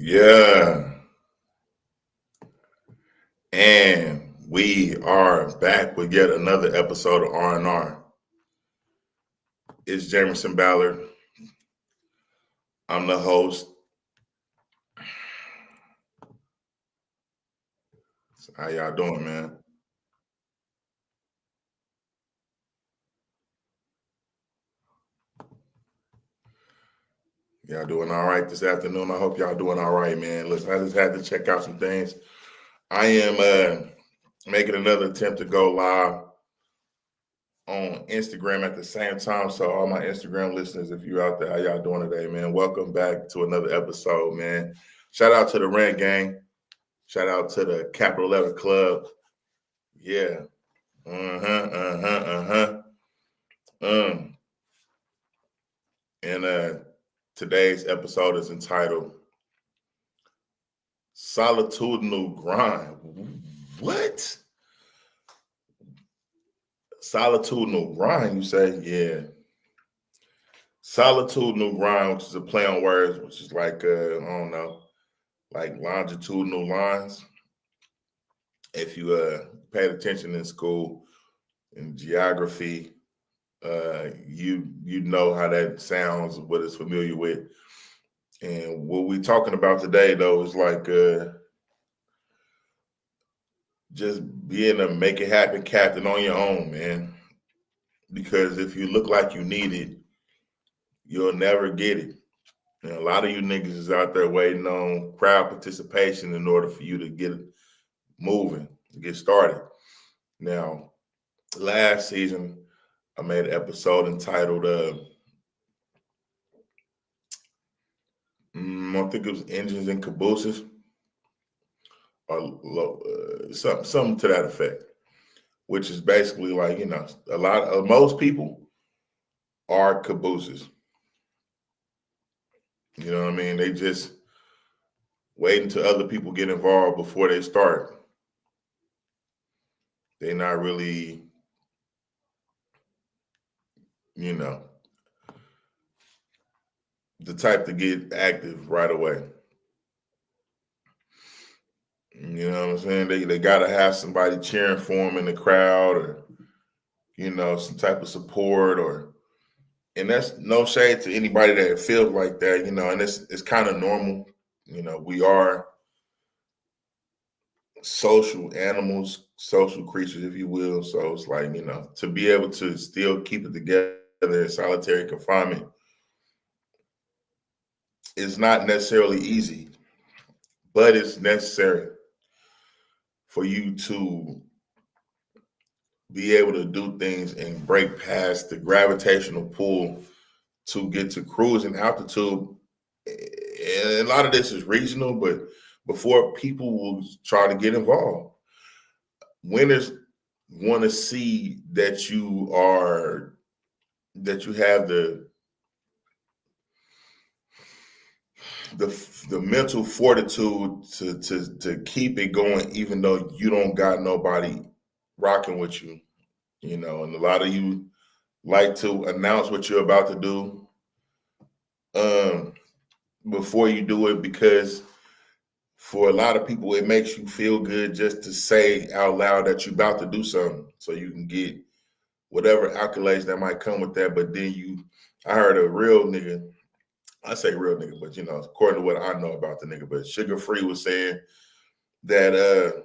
Yeah, and we are back with yet another episode of R&R. It's Jamerson Ballard. I'm the host. How y'all doing, man? Y'all doing all right this afternoon? I hope y'all doing all right, man. Listen, I just had to check out some things. I am making another attempt to go live on Instagram at the same time. So all my Instagram listeners, if you out there, how y'all doing today, man? Welcome back to another episode, man. Shout out to the Rant Gang. Shout out to the Capital Letter Club. Yeah. Um, and today's episode is entitled Solotudinal Grind. What? Solotudinal grind, you say? Yeah. Solitudinal grind, which is a play on words, which is like, I don't know, like longitudinal lines. If you paid attention in school, in geography, you know how that sounds, what it's familiar with. And what we're talking about today, though, is like just being a make it happen captain on your own, man. Because if you look like you need it, you'll never get it. And a lot of you niggas is out there waiting on crowd participation in order for you to get it moving, to get started. Now, last season, I made an episode entitled, I think it was Engines and Cabooses, or something to that effect, which is basically like, a lot of most people are cabooses. You know what I mean? They just wait until other people get involved before they start. They're not really, you know, the type to get active right away. You know what I'm saying? They gotta have somebody cheering for them in the crowd, or some type of support, and that's no shade to anybody that feels like that, and it's kind of normal. We are social animals, social creatures, if you will. So it's like, to be able to still keep it together in solitary confinement is not necessarily easy, but it's necessary for you to be able to do things and break past the gravitational pull to get to cruising altitude. And a lot of this is regional, but before people will try to get involved, winners want to see that you have the mental fortitude to keep it going, even though you don't got nobody rocking with you. And a lot of you like to announce what you're about to do before you do it, because for a lot of people, it makes you feel good just to say out loud that you're about to do something, so you can get whatever accolades that might come with that. But then I heard a real nigga, I say real nigga, but according to what I know about the nigga, but Sugar Free was saying that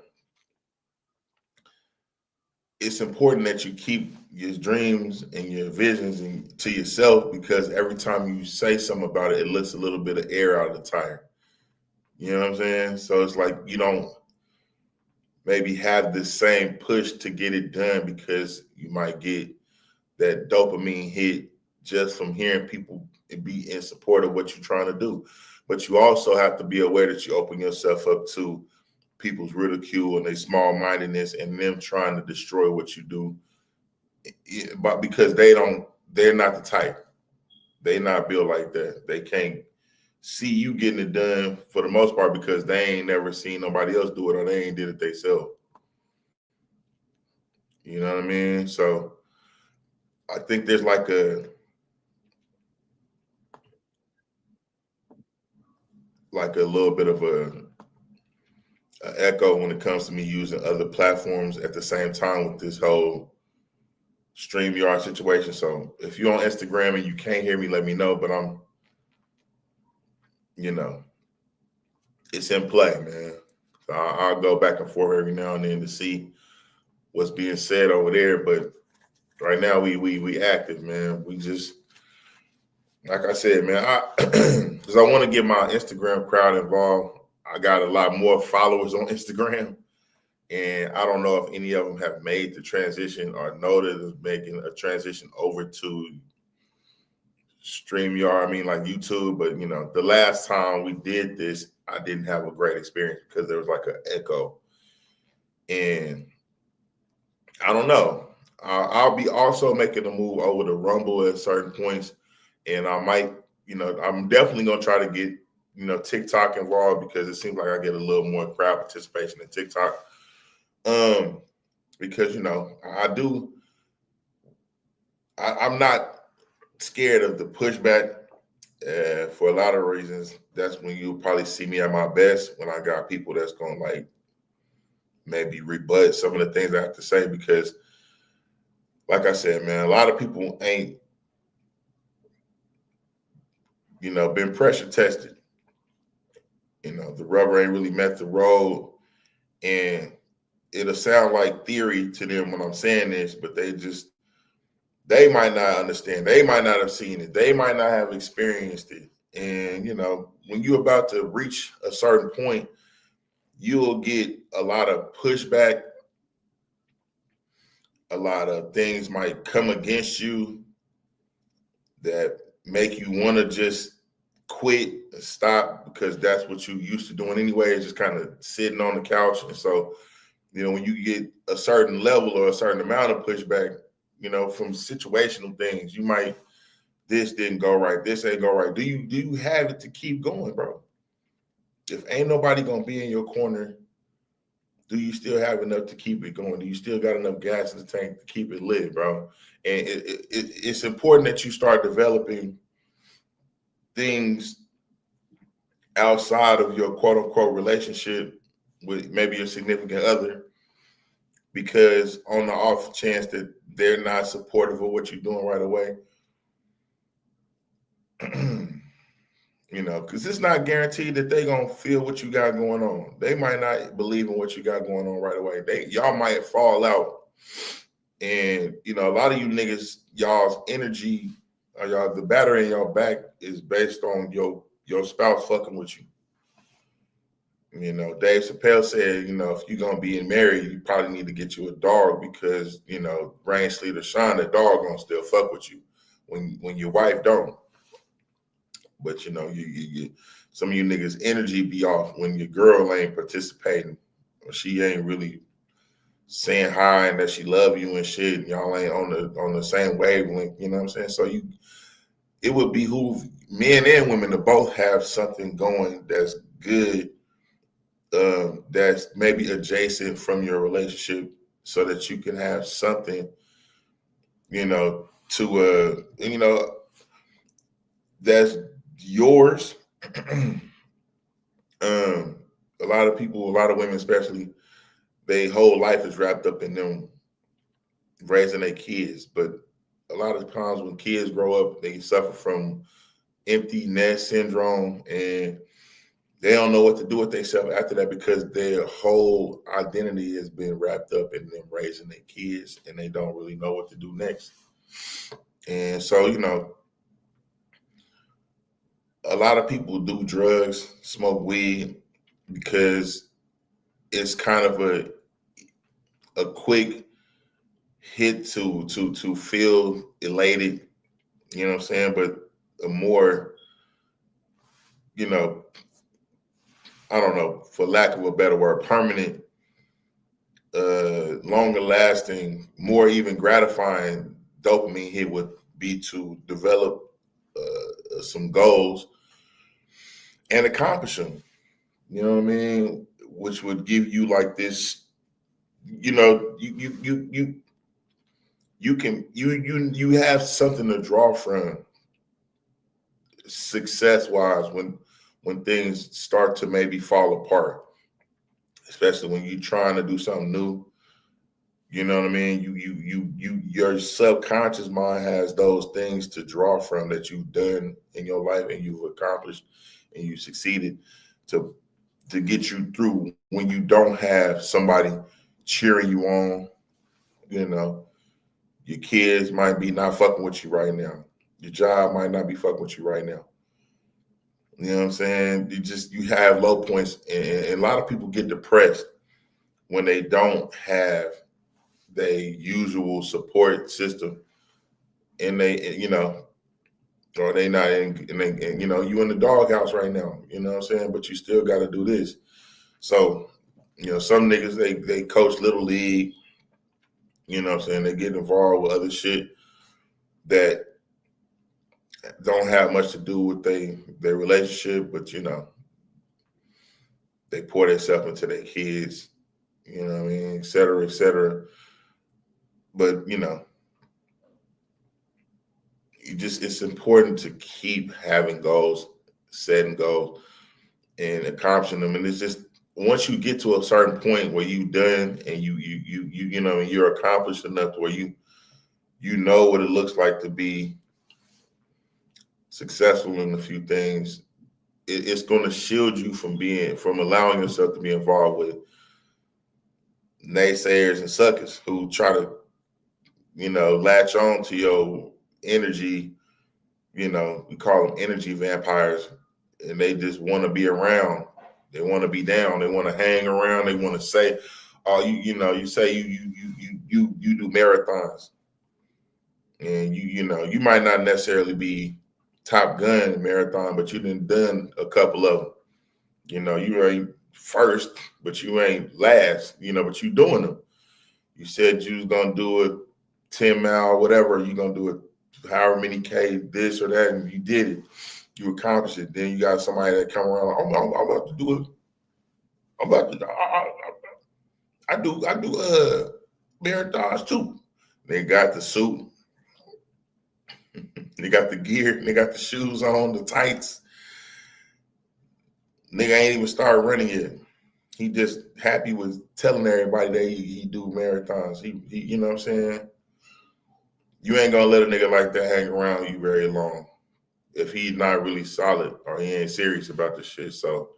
it's important that you keep your dreams and your visions to yourself, because every time you say something about it, it lets a little bit of air out of the tire. You know what I'm saying? So it's like you don't maybe have the same push to get it done, because you might get that dopamine hit just from hearing people be in support of what you're trying to do. But you also have to be aware that you open yourself up to people's ridicule and their small-mindedness and them trying to destroy what you do. But because they're not the type. They not built like that. They can't see you getting it done for the most part because they ain't never seen nobody else do it, or they ain't did it themselves. You know what I mean? So I think there's like a little bit of a echo when it comes to me using other platforms at the same time with this whole StreamYard situation. So if you're on Instagram and you can't hear me, let me know. But I'm, it's in play, man. So I'll go back and forth every now and then to see what's being said over there. But right now we active, man. We just, like I said, man, because I want to get my Instagram crowd involved. I got a lot more followers on Instagram. And I don't know if any of them have made the transition or know that is making a transition over to StreamYard, like YouTube. But, the last time we did this, I didn't have a great experience because there was like an echo. And I don't know. I'll be also making a move over to Rumble at certain points. And I might, I'm definitely going to try to get, TikTok involved because it seems like I get a little more crowd participation in TikTok. Because I'm not scared of the pushback for a lot of reasons. That's when you'll probably see me at my best, when I got people that's gonna like maybe rebut some of the things I have to say, because like I said, man, a lot of people ain't been pressure tested. The rubber ain't really met the road, and it'll sound like theory to them when I'm saying this, but they might not understand. They might not have seen it. They might not have experienced it. And, when you're about to reach a certain point, you'll get a lot of pushback. A lot of things might come against you that make you want to just quit and stop, because that's what you used to doing anyway, just kind of sitting on the couch. And so, when you get a certain level or a certain amount of pushback, from situational things, you might, this didn't go right, this ain't go right. Do you have it to keep going, bro? If ain't nobody gonna be in your corner, do you still have enough to keep it going? Do you still got enough gas in the tank to keep it lit, bro? And it's important that you start developing things outside of your quote unquote relationship with maybe your significant other, because on the off chance that they're not supportive of what you're doing right away, because it's not guaranteed that they're going to feel what you got going on. They might not believe in what you got going on right away. Y'all might fall out. And, a lot of you niggas, y'all's energy, the battery in your back is based on your spouse fucking with you. Dave Chappelle said, if you're going to be married, you probably need to get you a dog, because, rain, sleet, or shine, the dog going to still fuck with you when your wife don't. But, you some of you niggas' energy be off when your girl ain't participating, or she ain't really saying hi and that she love you and shit, and y'all ain't on the same wavelength, you know what I'm saying? So it would behoove men and women to both have something going that's good, that's maybe adjacent from your relationship, so that you can have something, that's yours. A lot of people, a lot of women especially, their whole life is wrapped up in them raising their kids. But a lot of times when kids grow up, they suffer from empty nest syndrome, and they don't know what to do with themselves after that, because their whole identity has been wrapped up in them raising their kids, and they don't really know what to do next. And so, a lot of people do drugs, smoke weed, because it's kind of a quick hit to feel elated, you know what I'm saying? But a more, I don't know, for lack of a better word, permanent, longer lasting, more even gratifying dopamine hit would be to develop some goals and accomplish them. You know what I mean? Which would give you like this, you have something to draw from success wise when when things start to maybe fall apart, especially when you're trying to do something new. You know what I mean? Your subconscious mind has those things to draw from that you've done in your life and you've accomplished and you succeeded to get you through when you don't have somebody cheering you on. You know, your kids might be not fucking with you right now. Your job might not be fucking with you right now. You know what I'm saying? You have low points, and a lot of people get depressed when they don't have their usual support system, and or they not in, and you in the doghouse right now. You know what I'm saying? But you still got to do this. So, some niggas they coach little league. You know what I'm saying? They get involved with other shit that don't have much to do with their relationship, but they pour themselves into their kids, you know what I mean, et cetera, et cetera. But it's important to keep having goals, setting goals, and accomplishing them. And it's just once you get to a certain point where you've done and you're accomplished enough to where you know what it looks like to be successful in a few things, it's going to shield you from allowing yourself to be involved with naysayers and suckers who try to, latch on to your energy. We call them energy vampires, and they just want to be around. They want to be down. They want to hang around. They want to say, "Oh, you say you do marathons, and you might not necessarily be Top Gun marathon, but you done a couple of them. You ain't first, but you ain't last. But you doing them. You said you was gonna do a 10-mile, whatever. You gonna do it, however many K, this or that, and you did it. You accomplished it. Then you got somebody that come around. I'm about to do it. I'm about to. I do marathons too. They got the suit. They got the gear. They got the shoes on, the tights. Nigga ain't even started running yet. He just happy with telling everybody that he do marathons. He you know what I'm saying? You ain't gonna let a nigga like that hang around you very long if he's not really solid or he ain't serious about the shit. So,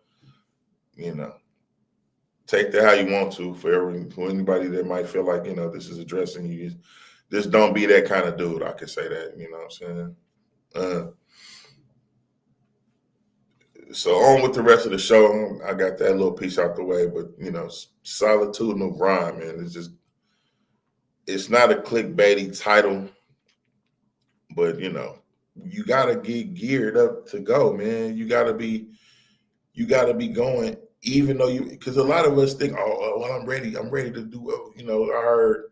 take that how you want to. For anybody that might feel like, this is addressing you, just don't be that kind of dude. I could say that, you know what I'm saying? So on with the rest of the show. I got that little piece out the way, but solotudinal grind, man. It's not a clickbaity title, but you gotta get geared up to go, man. You gotta be going, even though because a lot of us think, oh, well, I'm ready to do. I heard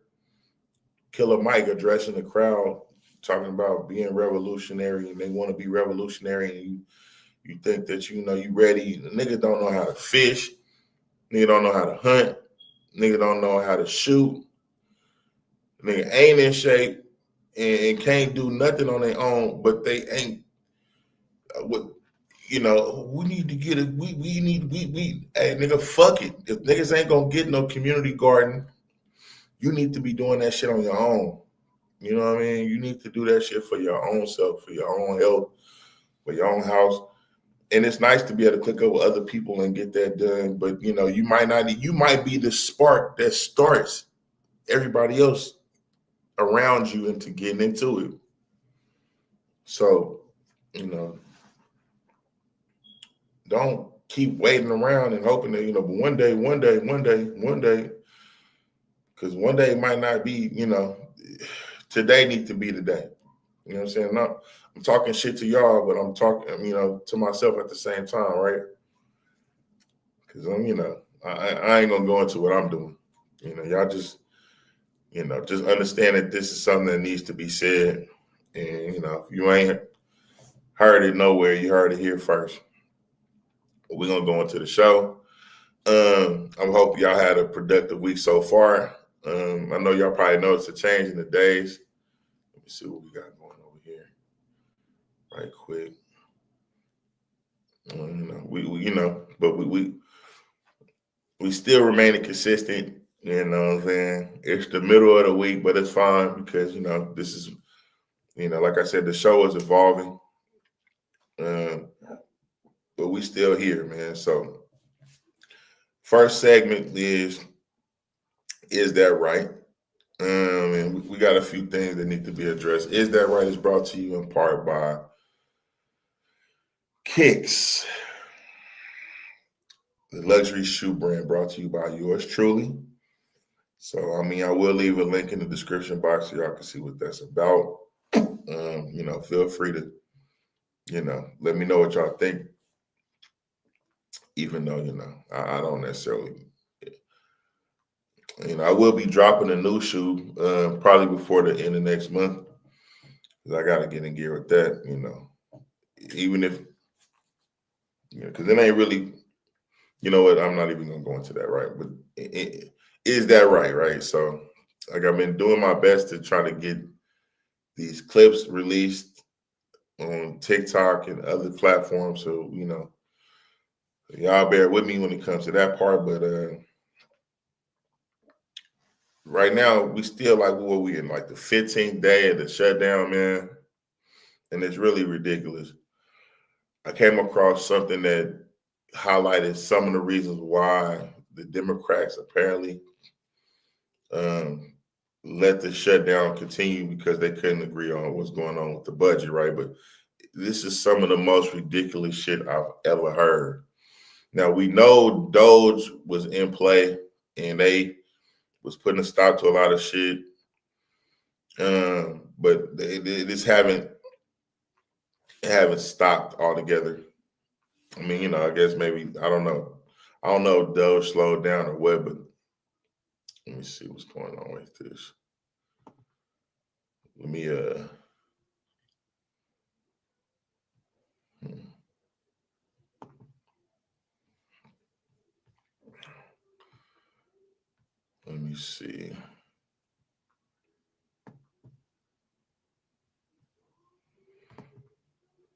Killer Mike addressing the crowd, talking about being revolutionary, and they want to be revolutionary, and you think that you ready. The nigga don't know how to fish. Nigga don't know how to hunt. Nigga don't know how to shoot. Nigga ain't in shape and can't do nothing on their own, but they ain't what we need to get it. We hey nigga, fuck it. If niggas ain't gonna get no community garden, you need to be doing that shit on your own. You know what I mean? You need to do that shit for your own self, for your own health, for your own house. And it's nice to be able to click up with other people and get that done. But you might be the spark that starts everybody else around you into getting into it. So, don't keep waiting around and hoping that, but one day, because one day might not be, today needs to be the day. You know what I'm saying? No, I'm talking shit to y'all, but I'm talking, to myself at the same time, right? Because I ain't gonna go into what I'm doing. Y'all just, just understand that this is something that needs to be said. And, if you ain't heard it nowhere, you heard it here first. But we're gonna go into the show. I hope y'all had a productive week so far. I know y'all probably noticed a change in the days. Let me see what we got going over here right quick. But we still remaining consistent. You know what I'm saying? It's the middle of the week, but it's fine because this is like I said, the show is evolving, but we still here, man. So first segment is that right? And we got a few things that need to be addressed. Is That Right is brought to you in part by Kicks, the luxury shoe brand, brought to you by yours truly. So, I will leave a link in the description box so y'all can see what that's about. Feel free to, let me know what y'all think. Even though, I don't necessarily, I will be dropping a new shoe probably before the end of next month. Because I got to get in gear with that, even if, because it ain't really, you know what, I'm not even going to go into that, right? But is that right? So, I've been doing my best to try to get these clips released on TikTok and other platforms. So, y'all bear with me when it comes to that part. But right now, we still what we in, the 15th day of the shutdown, man. And it's really ridiculous. I came across something that highlighted some of the reasons why the Democrats apparently let the shutdown continue because they couldn't agree on what's going on with the budget, right? But this is some of the most ridiculous shit I've ever heard. Now, we know Doge was in play and they was putting a stop to a lot of shit, but they just haven't stopped altogether. I guess maybe, I don't know if Doge slowed down or what, but let me see what's going on with this. Let me let me see.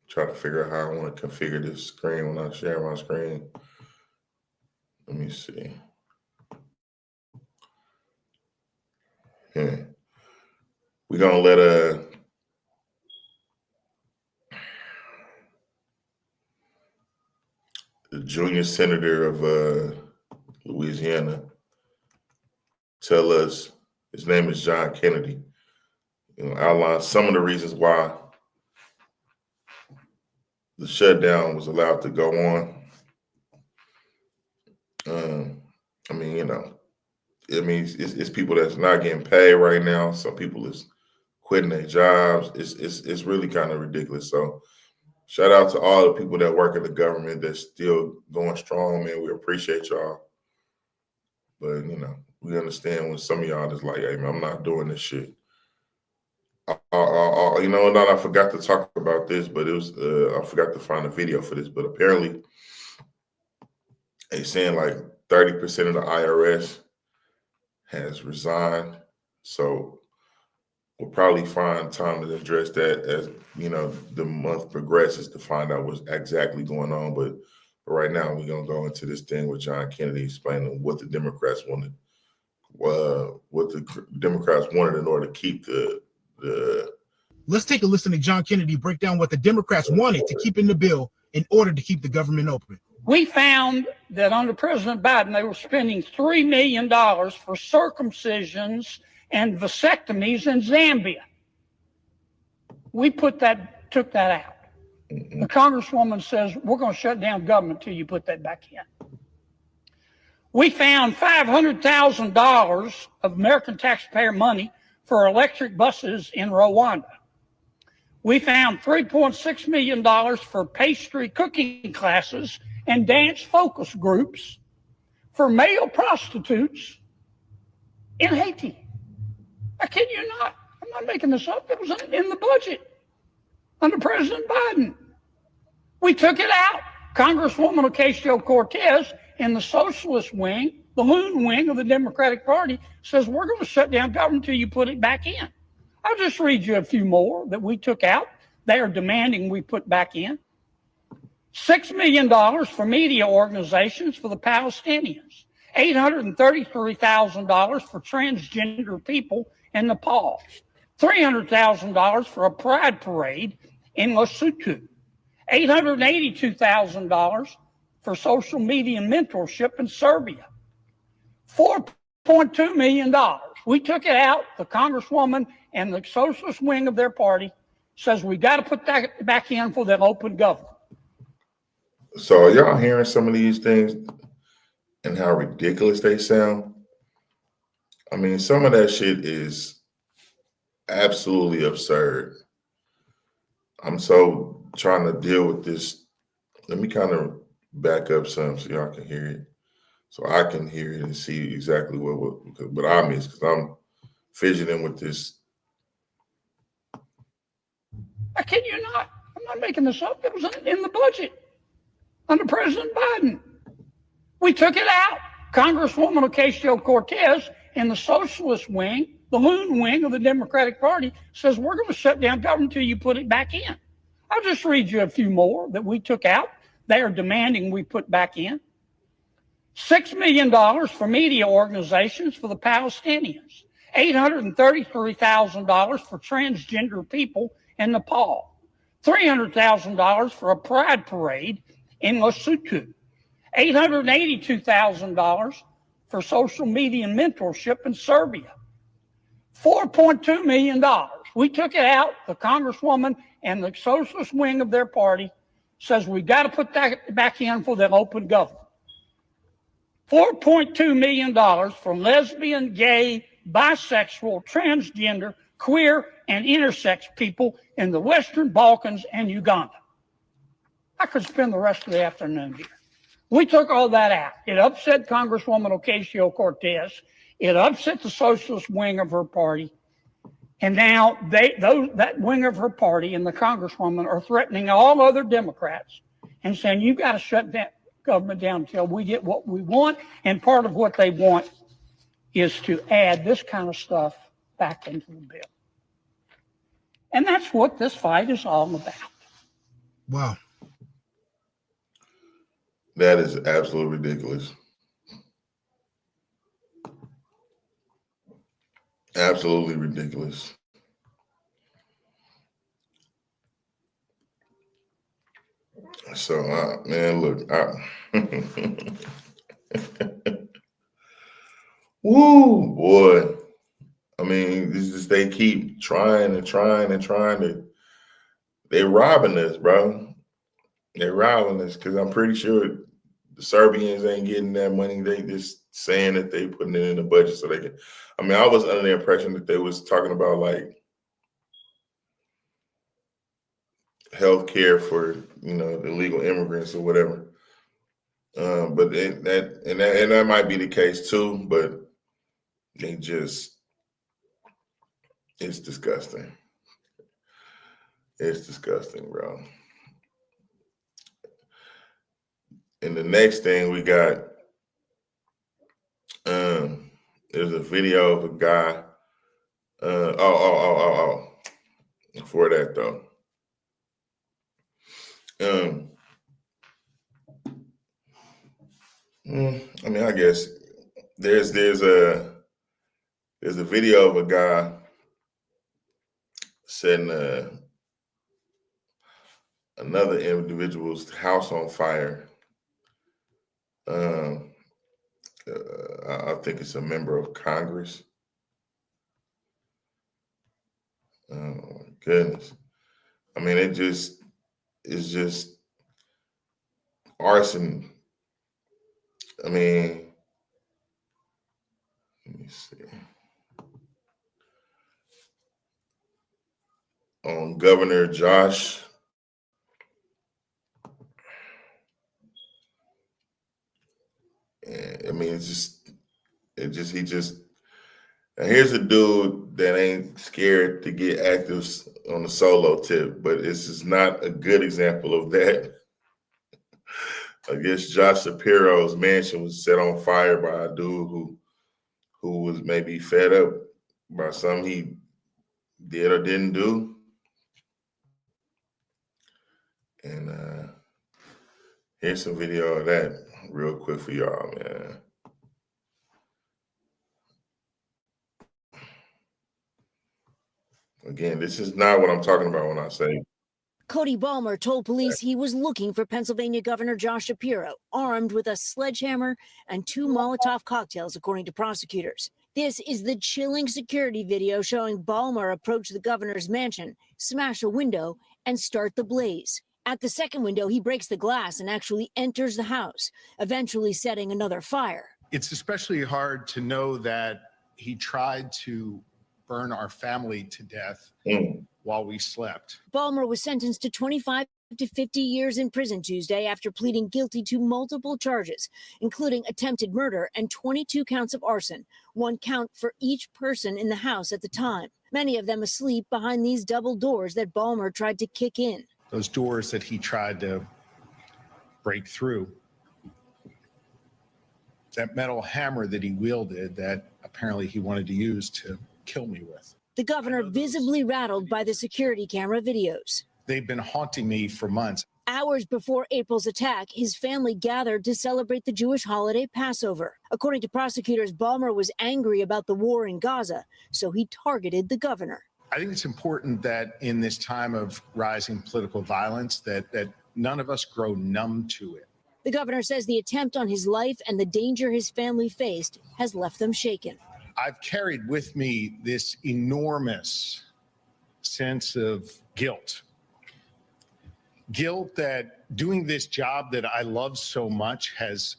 Try to figure out how I want to configure this screen when I share my screen. Let me see. We're gonna let the junior senator of Louisiana tell us, his name is John Kennedy, outline some of the reasons why the shutdown was allowed to go on. It's people that's not getting paid right now. Some people is quitting their jobs. It's really kind of ridiculous. So shout out to all the people that work at the government that's still going strong, man. We appreciate y'all. But, we understand when some of y'all is like, hey, man, I'm not doing this shit. I forgot to talk about this, but it was, I forgot to find a video for this, but apparently they saying 30% of the IRS has resigned. So we'll probably find time to address that as, the month progresses to find out what's exactly going on. But right now we're going to go into this thing with John Kennedy explaining what the Democrats wanted, in order to keep the. Let's take a listen to John Kennedy break down what the Democrats wanted to keep in the bill in order to keep the government open. We found that under President Biden, they were spending $3 million for circumcisions and vasectomies in Zambia. We took that out. The Congresswoman says, we're going to shut down government till you put that back in. We found $500,000 of American taxpayer money for electric buses in Rwanda. We found $3.6 million for pastry cooking classes and dance focus groups for male prostitutes in Haiti. I kid you not. I'm not making this up. It was in the budget under President Biden. We took it out. Congresswoman Ocasio-Cortez in the socialist wing, the loon wing of the Democratic Party, says we're going to shut down government until you put it back in. I'll just read you a few more that we took out. They are demanding we put back in. $6 million for media organizations for the Palestinians, $833,000 for transgender people in Nepal, $300,000 for a pride parade in Lesotho, $882,000 for social media mentorship in Serbia, $4.2 million. We took it out. The congresswoman and the socialist wing of their party says we got to put that back in for that open government. So are y'all hearing some of these things and how ridiculous they sound? I mean, some of that shit is absolutely absurd. I'm so trying to deal with this. Let me kind of back up some so y'all can hear it. So I can hear it and see exactly what I miss, because I'm fidgeting with this. I kid you not. I'm not making this up. It was in the budget under President Biden. We took it out. Congresswoman Ocasio-Cortez and the socialist wing, the loon wing of the Democratic Party, says we're going to shut down government until you put it back in. I'll just read you a few more that we took out. They are demanding we put back in. $6 million for media organizations for the Palestinians, $833,000 for transgender people in Nepal, $300,000 for a pride parade in Lesotho, $882,000 for social media mentorship in Serbia, $4.2 million. We took it out. The congresswoman and the socialist wing of their party says we got to put that back in for that open government. $4.2 million for lesbian, gay, bisexual, transgender, queer, and intersex people in the Western Balkans and Uganda. I could spend the rest of the afternoon here. We took all that out. It upset Congresswoman Ocasio-Cortez. It upset the socialist wing of her party. And now that wing of her party and the congresswoman are threatening all other Democrats and saying, you got to shut that government down until we get what we want. And part of what they want is to add this kind of stuff back into the bill. And that's what this fight is all about. Wow. That is absolutely ridiculous. Absolutely ridiculous. So, man, look. Woo, boy. I mean, this is, they keep trying and trying and trying to. They're robbing us, bro. They're robbing us, because I'm pretty sure the Serbians ain't getting that money. They just saying that they putting it in the budget so they can. I mean, I was under the impression that they was talking about like health care for, you know, illegal immigrants or whatever. But that might be the case too. But they just, it's disgusting. It's disgusting, bro. And the next thing we got, there's a video of a guy. Before that though, I mean, I guess there's a video of a guy setting another individual's house on fire. I think it's a member of Congress. Oh my goodness. I mean, it's just arson. I mean, let me see. On Governor Josh. I mean, he just, here's a dude that ain't scared to get active on the solo tip, but this is not a good example of that. I guess Josh Shapiro's mansion was set on fire by a dude who was maybe fed up by something he did or didn't do. And Here's some video of that real quick for y'all, man. Again, this is not what I'm talking about when I say. Cody Ballmer told police he was looking for Pennsylvania Governor Josh Shapiro, armed with a sledgehammer and 2 Molotov cocktails, according to prosecutors. This is the chilling security video showing Ballmer approach the governor's mansion, smash a window, and start the blaze. At the second window, he breaks the glass and actually enters the house, eventually setting another fire. It's especially hard to know that he tried to burn our family to death while we slept. Ballmer was sentenced to 25 to 50 years in prison Tuesday after pleading guilty to multiple charges, including attempted murder and 22 counts of arson, 1 count for each person in the house at the time, many of them asleep behind these double doors that Ballmer tried to kick in. Those doors that he tried to break through. That metal hammer that he wielded that apparently he wanted to use to kill me with. The governor visibly rattled by the security camera videos. They've been haunting me for months. Hours before April's attack, his family gathered to celebrate the Jewish holiday Passover. According to prosecutors, Ballmer was angry about the war in Gaza, so he targeted the governor. I think it's important that in this time of rising political violence that none of us grow numb to it. The governor says the attempt on his life and the danger his family faced has left them shaken. I've carried with me this enormous sense of guilt. Guilt that doing this job that I love so much has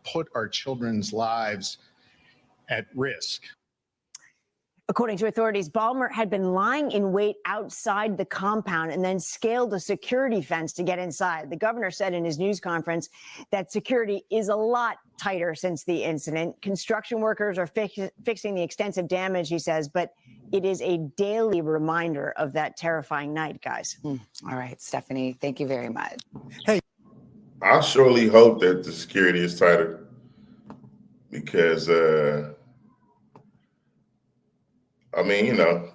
put our children's lives at risk. According to authorities, Ballmer had been lying in wait outside the compound and then scaled a security fence to get inside. The governor said in his news conference that security is a lot tighter since the incident. Construction workers are fixing the extensive damage, he says, but it is a daily reminder of that terrifying night, guys. All right, Stephanie, thank you very much. Hey, I surely hope that the security is tighter because, I mean, you know,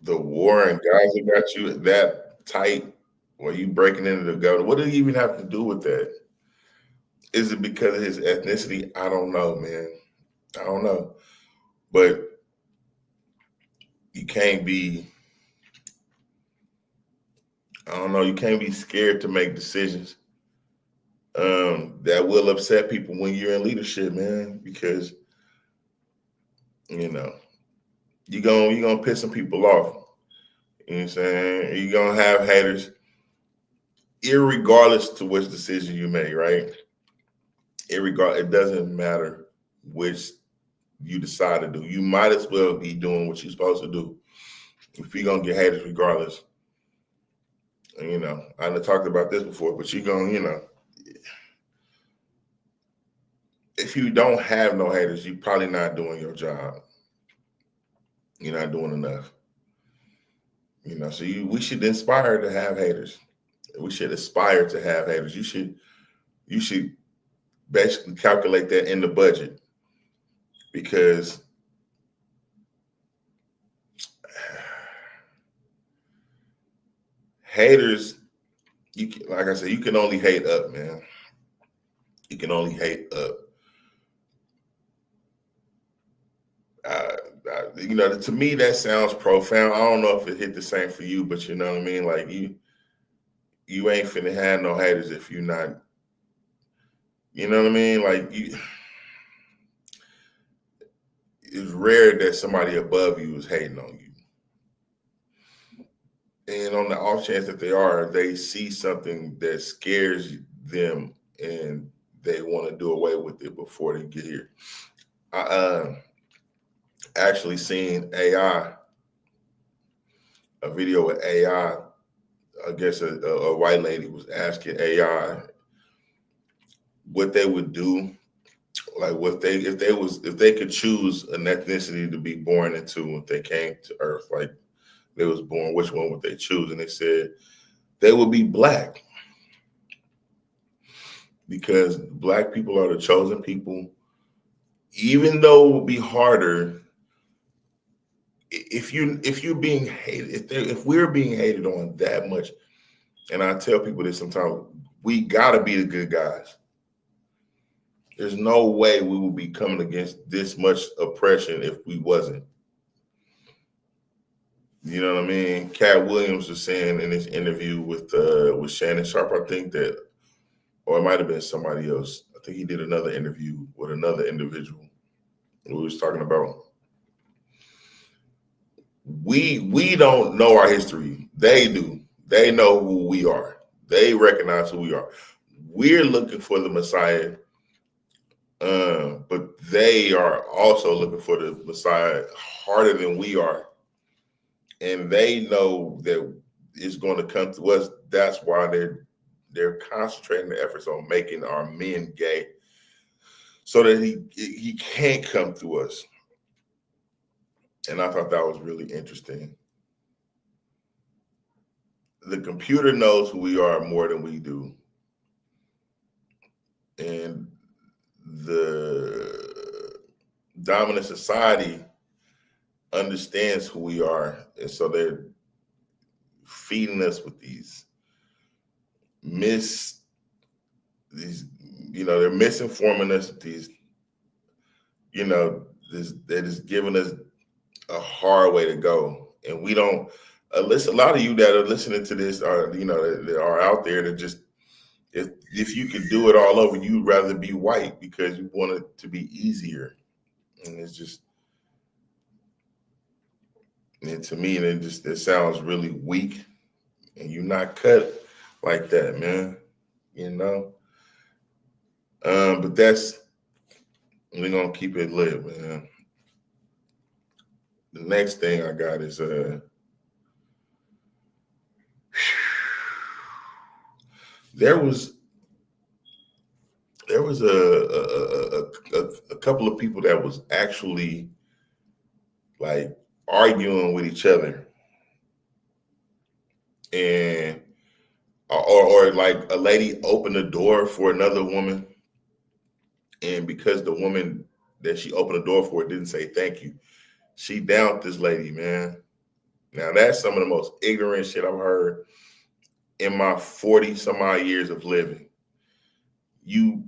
the war in Gaza got you that tight, or you breaking into the government. What do you even have to do with that? Is it because of his ethnicity? I don't know, man. I don't know. But you can't be, I don't know, you can't be scared to make decisions that will upset people when you're in leadership, man, because you know, you're gonna piss some people off. You know what I'm saying? You're gonna have haters, irregardless to which decision you make, right? It doesn't matter which you decide to do. You might as well be doing what you're supposed to do if you're gonna get haters regardless. And, you know, I done talked about this before, but you're gonna, you know, if you don't have no haters, you're probably not doing your job. You're not doing enough. You know, so we should inspire to have haters. We should aspire to have haters. You should basically calculate that in the budget, because haters, like I said, you can only hate up, man. You can only hate up. You know, to me, that sounds profound. I don't know if it hit the same for you, but you know what I mean? Like, you ain't finna have no haters if you're not, you know what I mean? Like, it's rare that somebody above you is hating on you. And on the off chance that they see something that scares them and they want to do away with it before they get here. Actually seen a video with AI. I guess a white lady was asking AI what they would do, like if they could choose an ethnicity to be born into if they came to Earth, like they was born, which one would they choose? And they said they would be black, because black people are the chosen people. Even though it would be harder, if you're being hated, if we're being hated on that much, and I tell people this sometimes, we gotta be the good guys. There's no way we will be coming against this much oppression if we wasn't. You know what I mean? Cat Williams was saying in his interview with Shannon Sharp, I think that, or it might have been somebody else. I think he did another interview with another individual who was talking about we don't know our history. They do. They know who we are. They recognize who we are. We're looking for the Messiah, but they are also looking for the Messiah harder than we are. And they know that it's going to come to us. That's why they're concentrating their efforts on making our men gay, so that he can't come to us. And I thought that was really interesting. The computer knows who we are more than we do, and the dominant society understands who we are, and so they're feeding us with they're misinforming us with these, they're just giving us a hard way to go. And we don't, a lot of you that are listening to this are, that are out there that just, if you could do it all over, you'd rather be white because you want it to be easier. And it's just, and to me, it sounds really weak, and you're not cut like that, man. But we're gonna keep it lit, man. The next thing I got is there was a couple of people that was actually like arguing with each other, and or like a lady opened the door for another woman, and because the woman that she opened the door for didn't say thank you, she downed this lady, man. Now that's some of the most ignorant shit I've heard in my 40 some odd years of living. You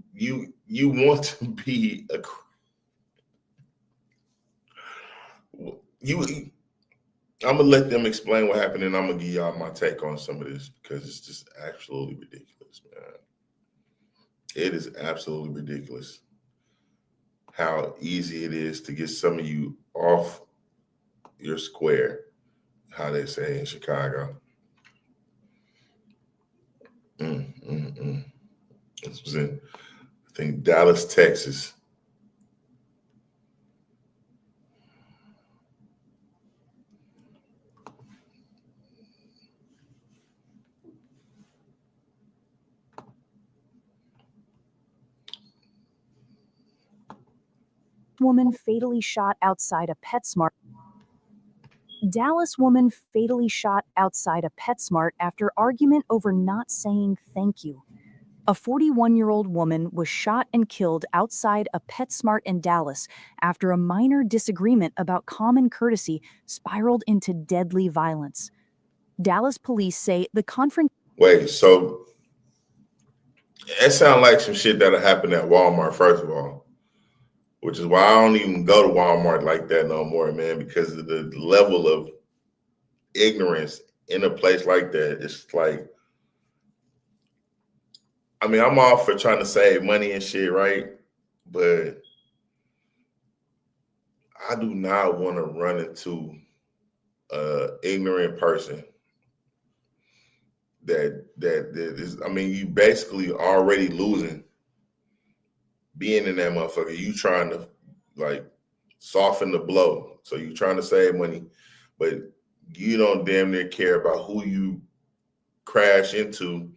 want to be I'm gonna let them explain what happened, and I'm gonna give y'all my take on some of this because it's just absolutely ridiculous, man. It is absolutely ridiculous how easy it is to get some of you off your square, how they say in Chicago. This was in, I think, Dallas, Texas. Woman fatally shot outside a PetSmart. Dallas woman fatally shot outside a PetSmart after argument over not saying thank you. A 41-year-old woman was shot and killed outside a PetSmart in Dallas after a minor disagreement about common courtesy spiraled into deadly violence. Dallas police say the confrontation. Wait, so it sounds like some shit that'll happen at Walmart, first of all, which is why I don't even go to Walmart like that no more, man, because of the level of ignorance in a place like that. It's like, I mean, I'm all for trying to save money and shit, right? But I do not want to run into an ignorant person that is, I mean, you basically already losing being in that motherfucker. You trying to like soften the blow. So you trying to save money, but you don't damn near care about who you crash into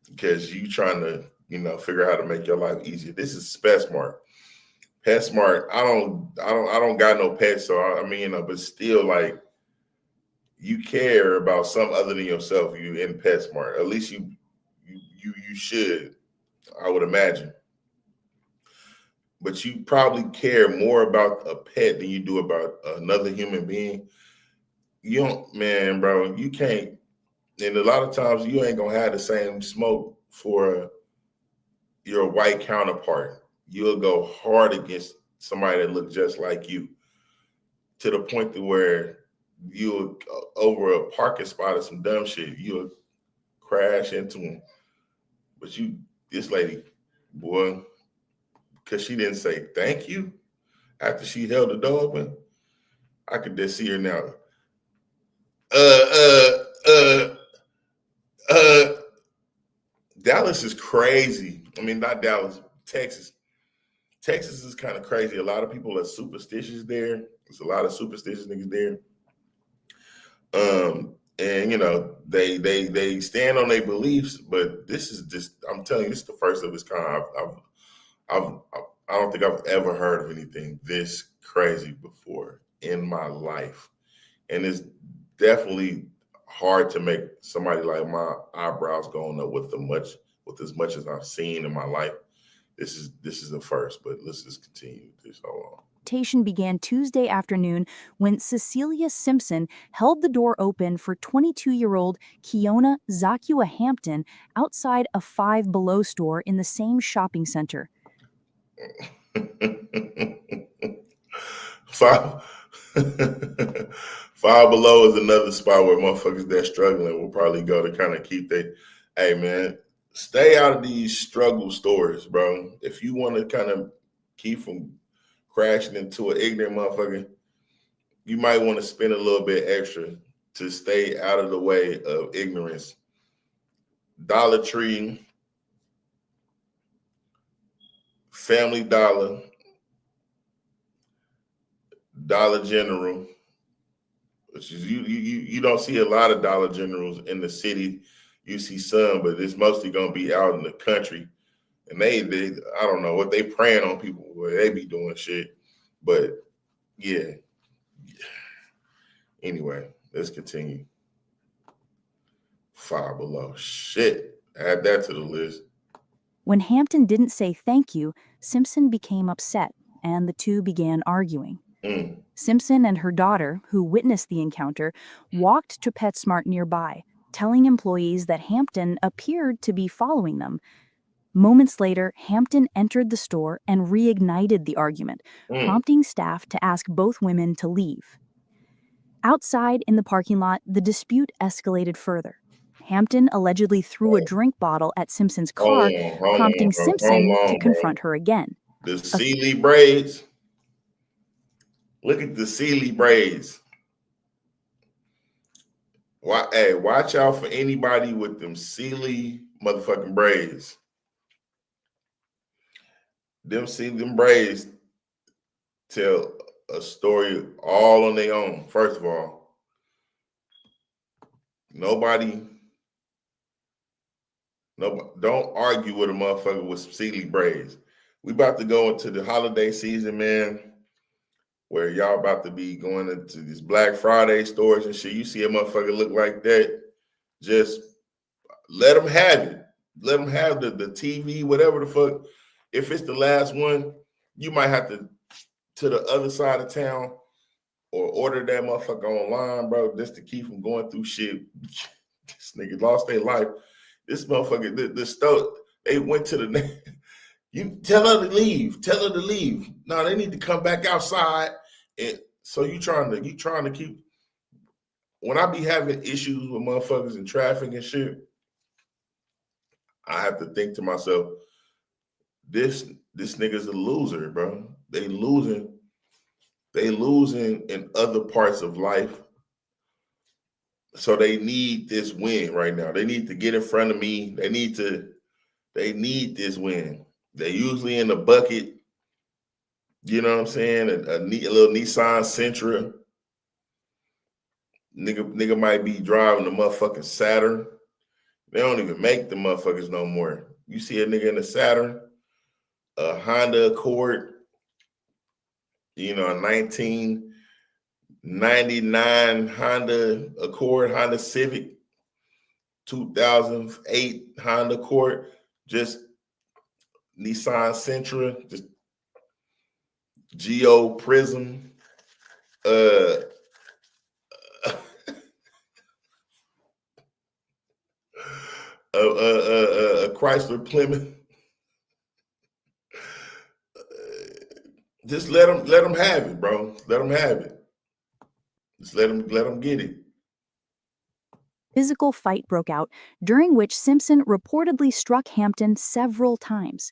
because you trying to, figure out how to make your life easier. This is PetSmart. PetSmart, I don't got no pets, so I mean, but still, like, you care about some other than yourself. You in PetSmart, at least you should, I would imagine. But you probably care more about a pet than you do about another human being. You don't, man, bro. You can't. And a lot of times you ain't gonna have the same smoke for your white counterpart. You'll go hard against somebody that look just like you, to the point to where you'll over a parking spot or some dumb shit, you'll crash into them. But this lady, boy, because she didn't say thank you after she held the door open, I could just see her now. Dallas is crazy. I mean, not Dallas, Texas. Texas is kind of crazy. A lot of people are superstitious there. There's a lot of superstitious niggas there. And you know, they stand on their beliefs, but this is just, I'm telling you, this is the first of its kind. I don't think I've ever heard of anything this crazy before in my life. And it's definitely hard to make somebody like my eyebrows going up with as much as I've seen in my life. This is the first, but let's just continue this. Hold on. Began Tuesday afternoon when Cecilia Simpson held the door open for 22-year-old Kiona Zakua Hampton outside a Five Below store in the same shopping center. Five Below is another spot where motherfuckers that struggling will probably go to kind of keep their, hey man, stay out of these struggle stores, bro. If you want to kind of keep from crashing into an ignorant motherfucker, you might want to spend a little bit extra to stay out of the way of ignorance. Dollar Tree, Family Dollar, Dollar General, which is you don't see a lot of Dollar Generals in the city. You see some, but it's mostly gonna be out in the country. And they I don't know what they praying on people where they be doing shit. But yeah. Anyway, let's continue. Five Below. Shit. Add that to the list. When Hampton didn't say thank you, Simpson became upset, and the two began arguing. Simpson and her daughter, who witnessed the encounter, walked to PetSmart nearby, telling employees that Hampton appeared to be following them. Moments later, Hampton entered the store and reignited the argument, prompting staff to ask both women to leave. Outside in the parking lot, the dispute escalated further. Hampton allegedly threw a drink bottle at Simpson's car, prompting Simpson to confront her again. The Sealy braids. Look at the Sealy braids. Hey, watch out for anybody with them Sealy motherfucking braids. Them braids tell a story all on their own. First of all, nobody don't argue with a motherfucker with some Sealy braids. We about to go into the holiday season, man, where y'all about to be going into these Black Friday stores and shit. You see a motherfucker look like that, just let them have it. Let them have the TV, whatever the fuck. If it's the last one, you might have to the other side of town or order that motherfucker online, bro, just to keep from going through shit. This nigga lost their life. This motherfucker, the store, they went to the, you tell her to leave. Tell her to leave. No, they need to come back outside. And so you trying to keep, when I be having issues with motherfuckers in traffic and shit, I have to think to myself, this nigga's a loser, bro. They losing in other parts of life. So they need this win right now. They need to get in front of me. They need this win. They usually in the bucket. You know what I'm saying? A little Nissan Sentra. Nigga might be driving the motherfucking Saturn. They don't even make the motherfuckers no more. You see a nigga in a Saturn, a Honda Accord, you know, a 1999 Honda Accord, Honda Civic, 2008 Honda Accord, just Nissan Sentra, just Geo Prism, a Chrysler Plymouth. Just let them have it, bro. Let them have it. Just let them get it. Physical fight broke out, during which Simpson reportedly struck Hampton several times.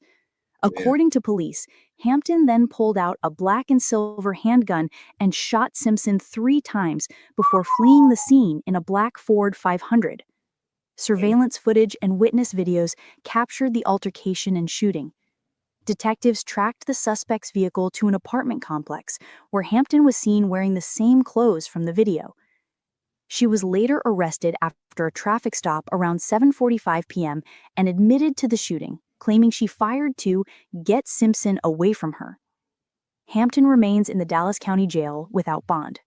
According to police, Hampton then pulled out a black and silver handgun and shot Simpson 3 times before fleeing the scene in a black Ford 500. Surveillance footage and witness videos captured the altercation and shooting. Detectives tracked the suspect's vehicle to an apartment complex where Hampton was seen wearing the same clothes from the video. She was later arrested after a traffic stop around 7:45 p.m. and admitted to the shooting, claiming she fired to get Simpson away from her. Hampton remains in the Dallas County Jail without bond.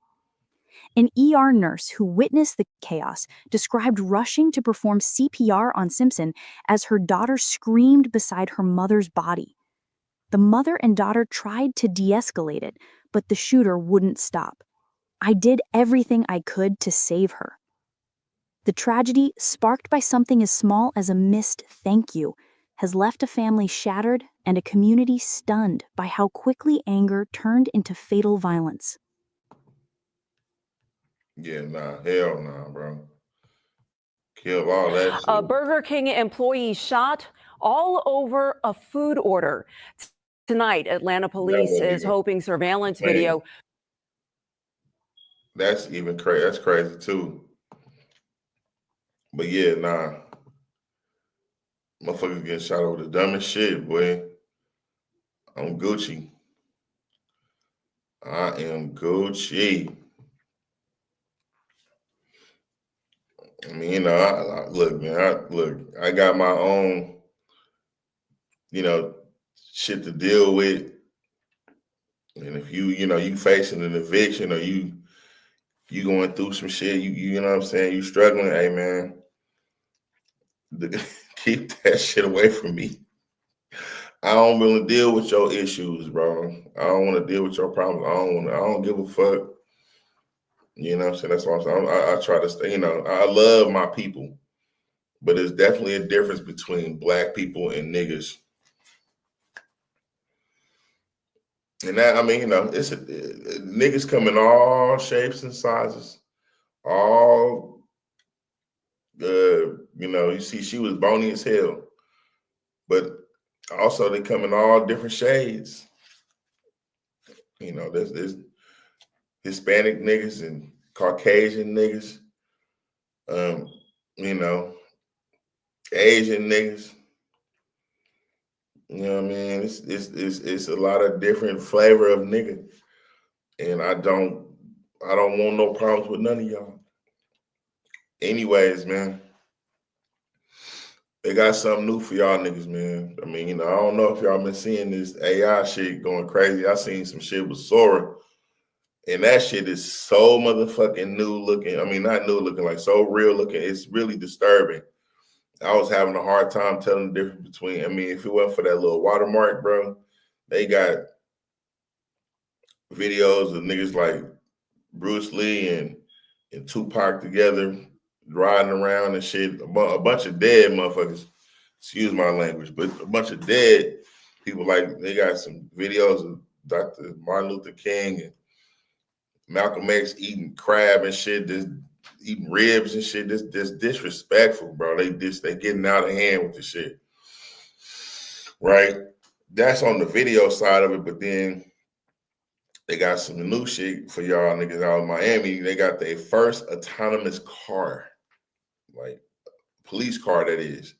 An ER nurse who witnessed the chaos described rushing to perform CPR on Simpson as her daughter screamed beside her mother's body. The mother and daughter tried to de-escalate it, but the shooter wouldn't stop. I did everything I could to save her. The tragedy, sparked by something as small as a missed thank you, has left a family shattered and a community stunned by how quickly anger turned into fatal violence. Yeah, nah, hell nah, bro. Kill all that shit. A Burger King employee shot all over a food order. Tonight, Atlanta police is hoping surveillance video. That's even crazy. That's crazy too. But yeah, nah. Motherfuckers getting shot over the dumbest shit, boy. I'm Gucci. I am Gucci. I mean, you know, look, man, I got my own, you know, shit to deal with. And if you facing an eviction or you going through some shit, you know what I'm saying, you struggling, hey man, keep that shit away from me. I don't want to deal with your issues, bro. I don't want to deal with your problems. I don't give a fuck. You know what I'm saying? That's what I'm saying. I try to stay, I love my people, but there's definitely a difference between black people and niggas. And that, I mean, niggas come in all shapes and sizes, all, you see she was bony as hell, but also they come in all different shades. There's Hispanic niggas and Caucasian niggas, Asian niggas. You know what I mean? It's a lot of different flavor of nigga. And I don't want no problems with none of y'all. Anyways, man, they got something new for y'all niggas, man. I mean, I don't know if y'all been seeing this AI shit going crazy. I seen some shit with Sora. And that shit is so motherfucking new looking. I mean, not new looking, like so real looking. It's really disturbing. I was having a hard time telling the difference between, I mean, if it wasn't for that little watermark, bro, they got videos of niggas like Bruce Lee and Tupac together riding around and shit. A bunch of dead motherfuckers, excuse my language, but a bunch of dead people. Like, they got some videos of Dr. Martin Luther King and Malcolm X eating crab and shit, just eating ribs and shit. This disrespectful, bro. They getting out of hand with the shit. Right? That's on the video side of it, but then they got some new shit for y'all niggas out of Miami. They got their first autonomous car, like police car, that is.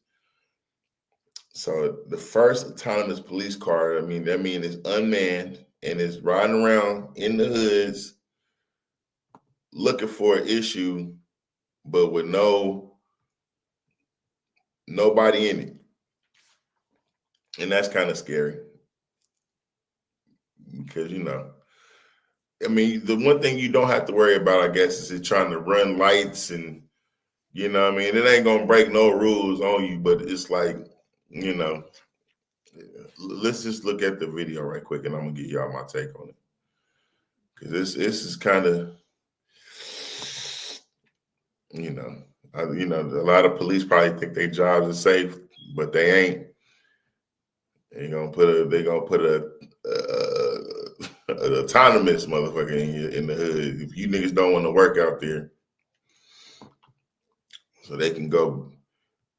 So the first autonomous police car, that means it's unmanned and it's riding around in the hoods looking for an issue, but with nobody in it. And that's kind of scary. Because, I mean, the one thing you don't have to worry about, I guess, is it trying to run lights and, it ain't going to break no rules on you, but it's like, let's just look at the video right quick and I'm going to give y'all my take on it. Because this is kind of, You know, a lot of police probably think their jobs are safe, but they ain't. They gonna put a autonomous motherfucker in the hood. If you niggas don't want to work out there, so they can go,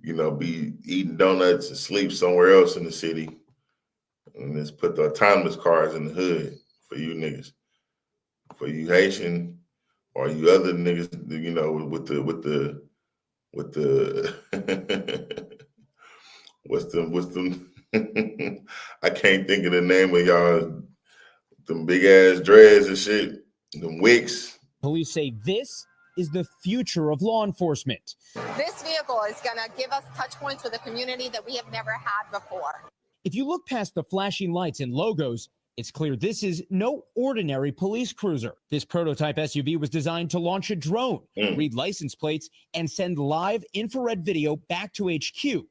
you know, be eating donuts and sleep somewhere else in the city, and just put the autonomous cars in the hood for you niggas, for you Haitian or you other niggas, you know, with the what's them I can't think of the name of y'all, them big ass dreads and shit, them wicks. Police say this is the future of law enforcement. This vehicle is going to give us touch points with the community that we have never had before. If you look past the flashing lights and logos, it's clear this is no ordinary police cruiser. This prototype SUV was designed to launch a drone, read license plates, and send live infrared video back to HQ,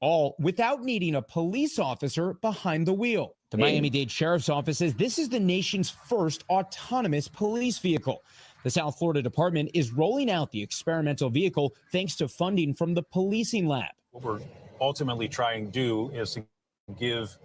all without needing a police officer behind the wheel. The Miami-Dade Sheriff's Office says this is the nation's first autonomous police vehicle. The South Florida Department is rolling out the experimental vehicle thanks to funding from the policing lab. What we're ultimately trying to do is to give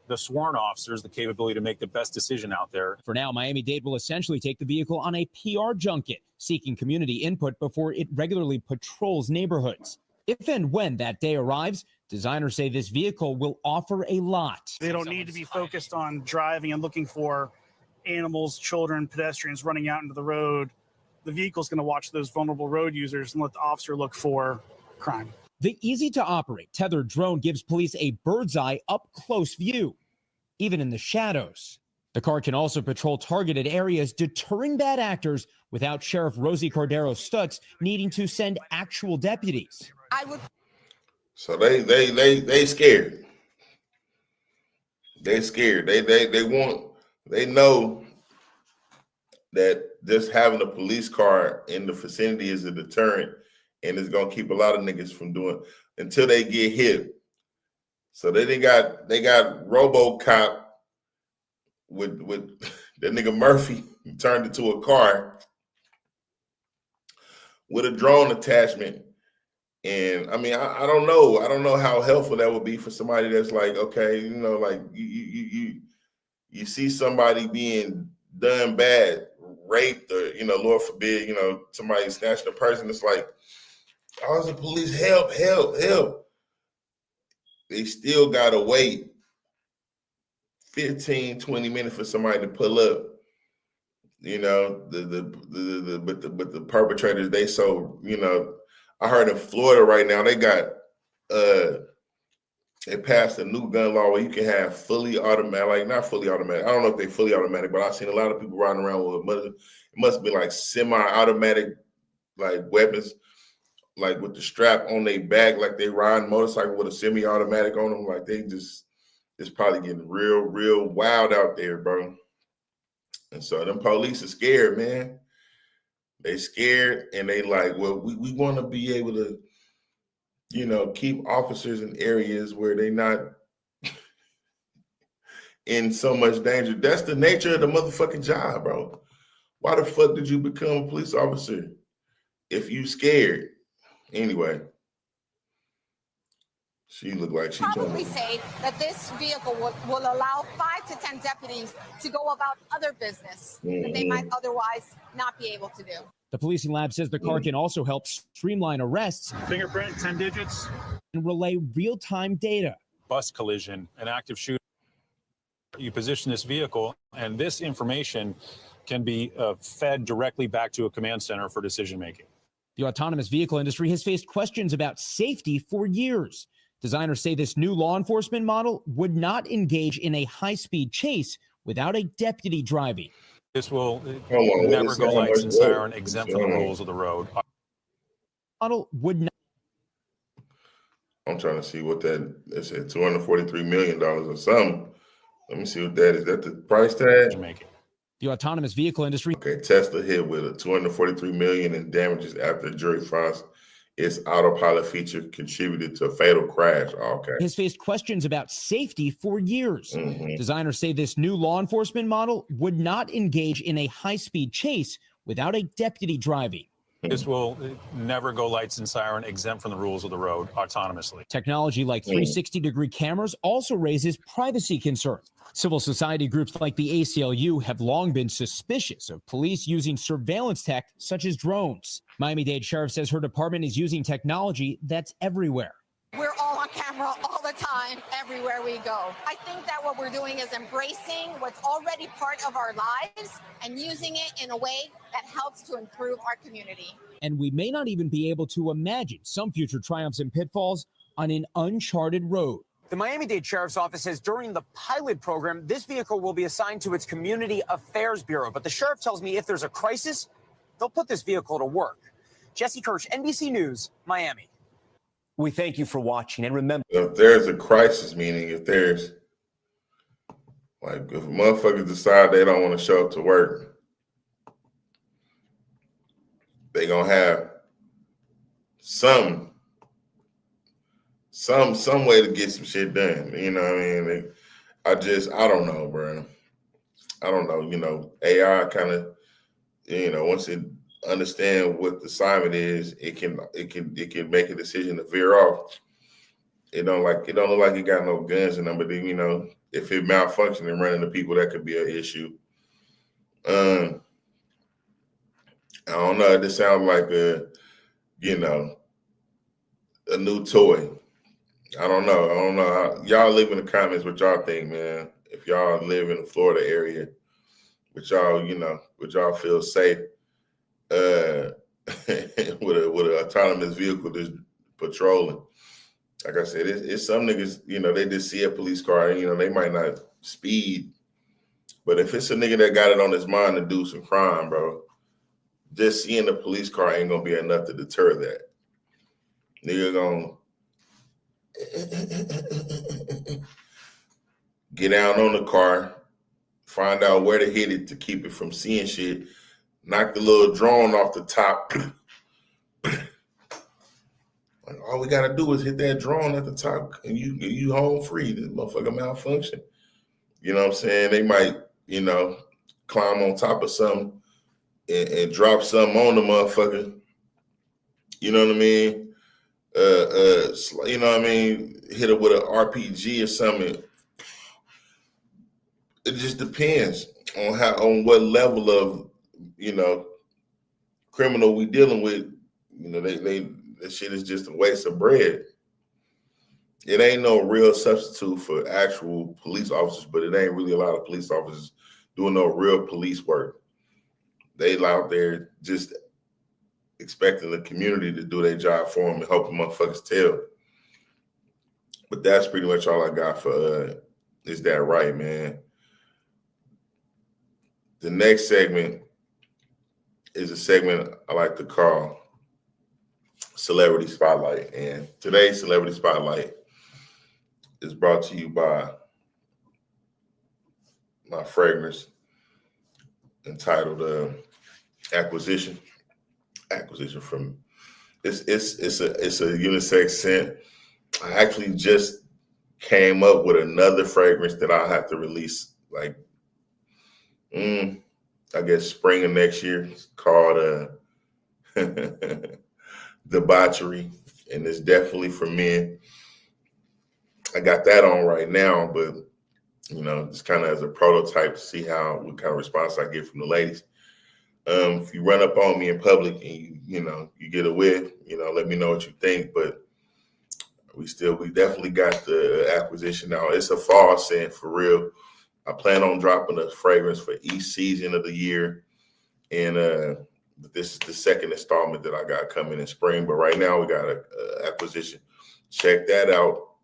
the sworn officers the capability to make the best decision out there. For now, Miami-Dade will essentially take the vehicle on a PR junket, seeking community input before it regularly patrols neighborhoods. If and when that day arrives, designers say this vehicle will offer a lot. They don't need to be focused on driving and looking for animals, children, pedestrians running out into the road. The vehicle's going to watch those vulnerable road users and let the officer look for crime. The easy-to-operate tethered drone gives police a bird's-eye up-close view, even in the shadows. The car can also patrol targeted areas, deterring bad actors without Sheriff Rosie Cordero Stutz needing to send actual deputies. So they scared. They scared. They know that just having a police car in the vicinity is a deterrent, and it's gonna keep a lot of niggas from doing until they get hit. So they got RoboCop with that nigga Murphy turned into a car with a drone attachment. And I mean, I don't know how helpful that would be for somebody that's like, okay, you know, like you see somebody being done bad, raped, or, you know, Lord forbid, you know, somebody snatching a person. It's like, oh, the police, help. They still gotta wait 15, 20 minutes for somebody to pull up. You know, but the perpetrators, they so, you know, I heard in Florida right now, they got they passed a new gun law where you can have fully automatic, like not fully automatic. I don't know if they're fully automatic, but I've seen a lot of people riding around with it must be like semi-automatic like weapons, like with the strap on their back, like they riding motorcycle with a semi-automatic on them. Like they just, it's probably getting real wild out there, bro. And so them police are scared, man. They scared, and they like, well, we want to be able to, you know, keep officers in areas where they not in so much danger. That's the nature of the motherfucking job, bro. Why the fuck did you become a police officer if you scared? Anyway, she looked like she probably say that this vehicle will allow 5 to 10 deputies to go about other business that they might otherwise not be able to do. The policing lab says the car can also help streamline arrests, Fingerprint, 10 digits, and relay real-time data. Bus collision, an active shooter. You position this vehicle, and this information can be fed directly back to a command center for decision making. The autonomous vehicle industry has faced questions about safety for years. Designers say this new law enforcement model would not engage in a high-speed chase without a deputy driving. This will never go lights and siren, exempt from the rules of the road. Model would not. I'm trying to see what that is. $243 million or something. Let me see what that is. That the price tag? The autonomous vehicle industry. Okay, Tesla hit with a $243 million in damages after jury finds its autopilot feature contributed to a fatal crash. Okay. Has faced questions about safety for years. Designers say this new law enforcement model would not engage in a high-speed chase without a deputy driving. This will never go lights and siren, exempt from the rules of the road autonomously. Technology like 360-degree cameras also raises privacy concerns. Civil society groups like the ACLU have long been suspicious of police using surveillance tech such as drones. Miami-Dade Sheriff says her department is using technology that's everywhere. We're all on camera all the time, everywhere we go. I think that what we're doing is embracing what's already part of our lives and using it in a way that helps to improve our community. And we may not even be able to imagine some future triumphs and pitfalls on an uncharted road. The Miami-Dade Sheriff's Office says during the pilot program, this vehicle will be assigned to its Community Affairs Bureau. But the sheriff tells me if there's a crisis, they'll put this vehicle to work. Jesse Kirsch, NBC News, Miami. We thank you for watching, and remember, if there's a crisis, meaning if there's, like, if motherfuckers decide they don't want to show up to work, they gonna have some way to get some shit done. You know what I mean? I don't know, bro. I don't know. You know, AI kind of, you know, once it understand what the assignment is, it can make a decision to veer off. It don't look like it got no guns in them, but then, you know, if it malfunctions and running to people, that could be an issue. I don't know. It just sounds like a new toy. I don't know. Y'all leave in the comments what y'all think, man. If y'all live in the Florida area, would y'all feel safe with an autonomous vehicle just patrolling? Like I said, it's some niggas, you know, they just see a police car and, you know, they might not speed. But if it's a nigga that got it on his mind to do some crime, bro, just seeing the police car ain't gonna be enough to deter that. Nigga gonna get down on the car, find out where to hit it to keep it from seeing shit, knock the little drone off the top. Like, all we gotta do is hit that drone at the top and you home free. This motherfucker malfunction. You know what I'm saying? They might, you know, climb on top of something and drop something on the motherfucker. You know what I mean? You know what I mean? Hit it with an RPG or something. It just depends on what level of, you know, criminal we dealing with. You know, that shit is just a waste of bread. It ain't no real substitute for actual police officers, but it ain't really a lot of police officers doing no real police work. They out there just expecting the community to do their job for them and hoping motherfuckers tell. But that's pretty much all I got for Is That Right, man? The next segment is a segment I like to call Celebrity Spotlight. And today's Celebrity Spotlight is brought to you by my fragrance entitled Acquisition from it's a unisex scent. I actually just came up with another fragrance that I'll have to release like I guess spring of next year. It's called Debauchery, and it's definitely for men. I got that on right now, but you know, just kind of as a prototype to see what kind of response I get from the ladies. If you run up on me in public and you get a whiff, you know, let me know what you think. But we definitely got the acquisition now. It's a fall scent for real. I plan on dropping a fragrance for each season of the year, and this is the second installment that I got coming in spring. But right now we got a acquisition. Check that out,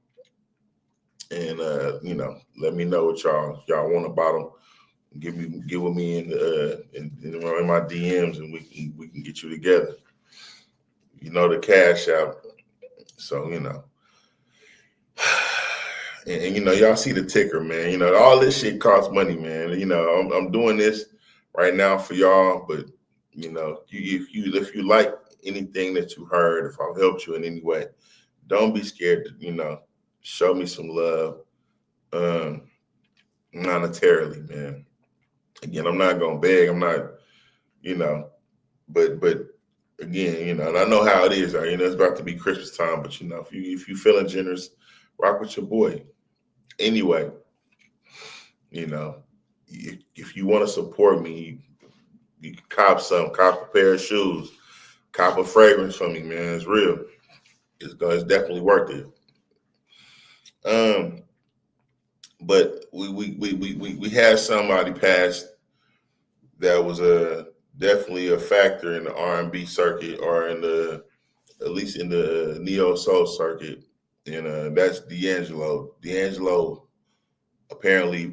and you know, let me know what y'all want about them. Get with me in my DMs, and we can get you together. You know the cash out, so you know. And you know, y'all see the ticker, man. You know, all this shit costs money, man. You know, I'm doing this right now for y'all, but you know, if you like anything that you heard, if I've helped you in any way, don't be scared to, you know, show me some love, monetarily, man. Again, I'm not gonna beg. I'm not, you know, but again, you know, and I know how it is. You know, it's about to be Christmas time, but you know, if you feeling generous, rock with your boy. Anyway, you know, if you want to support me, you can cop a pair of shoes, cop a fragrance from me, man. It's real. It's definitely worth it. But we had somebody pass that was definitely a factor in the R&B circuit, or at least in the neo soul circuit, and that's D'Angelo. D'Angelo apparently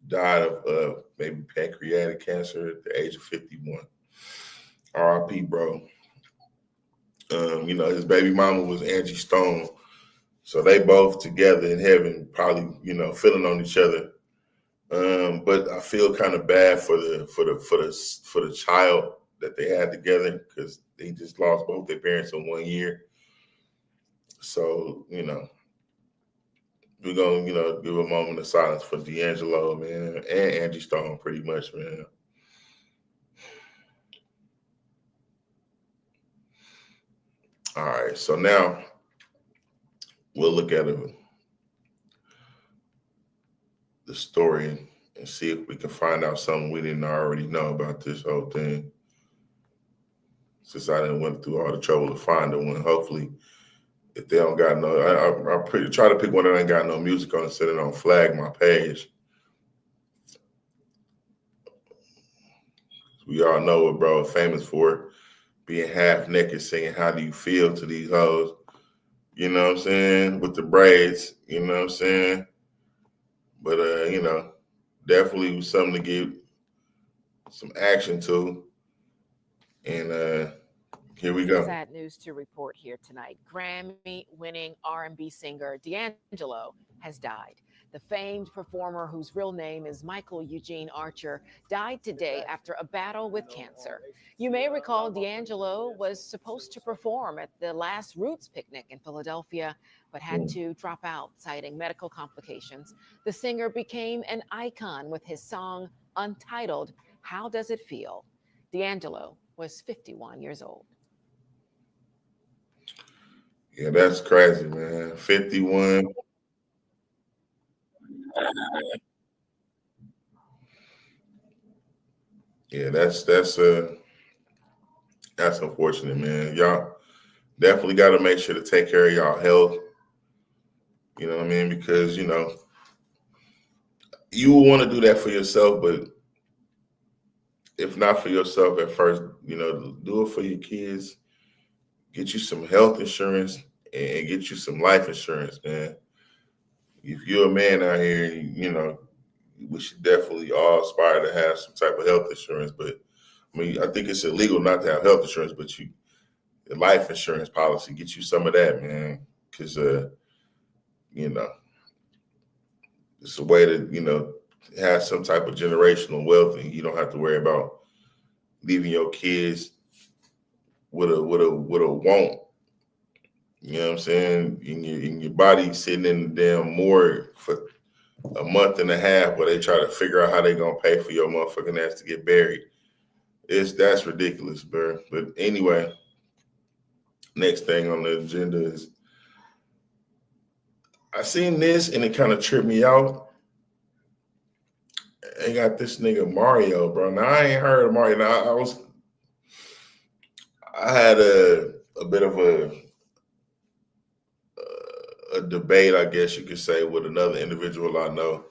died of maybe pancreatic cancer at the age of 51. R.I.P. bro. You know, his baby mama was Angie Stone, so they both together in heaven, probably, you know, feeling on each other. But I feel kind of bad for the child that they had together, because they just lost both their parents in 1 year. So, you know, we're gonna, you know, give a moment of silence for D'Angelo, man, and Angie Stone, pretty much, man. All right, so now we'll look at the story and see if we can find out something we didn't already know about this whole thing. Since I didn't went through all the trouble to find it, one, hopefully, if they don't got no, I try to pick one that ain't got no music on it so they don't flag my page. We all know what bro is famous for, being half naked singing "How Do You Feel" to these hoes. You know what I'm saying? With the braids, you know what I'm saying? But you know, definitely was something to give some action to. And here we go. Sad news to report here tonight. Grammy-winning R&B singer D'Angelo has died. The famed performer, whose real name is Michael Eugene Archer, died today after a battle with cancer. You may recall D'Angelo was supposed to perform at the last Roots picnic in Philadelphia, but had to drop out, citing medical complications. The singer became an icon with his song Untitled, How Does It Feel? D'Angelo was 51 years old. Yeah, that's crazy, man. 51. Yeah, that's unfortunate, man. Y'all definitely got to make sure to take care of y'all health. You know what I mean? Because, you know, you will want to do that for yourself, but if not for yourself at first, you know, do it for your kids. Get you some health insurance and get you some life insurance, man. If you're a man out here, you know, we should definitely all aspire to have some type of health insurance. But I mean, I think it's illegal not to have health insurance, but the life insurance policy, get you some of that, man. Because, you know, it's a way to, you know, have some type of generational wealth, and you don't have to worry about leaving your kids with a want. You know what I'm saying? In your body sitting in the damn morgue for a month and a half, where they try to figure out how they gonna pay for your motherfucking ass to get buried. That's ridiculous, bro. But anyway, next thing on the agenda is, I seen this and it kind of tripped me out. They got this nigga Mario, bro. Now I ain't heard of Mario. Now I had a bit of a debate, I guess you could say, with another individual I know.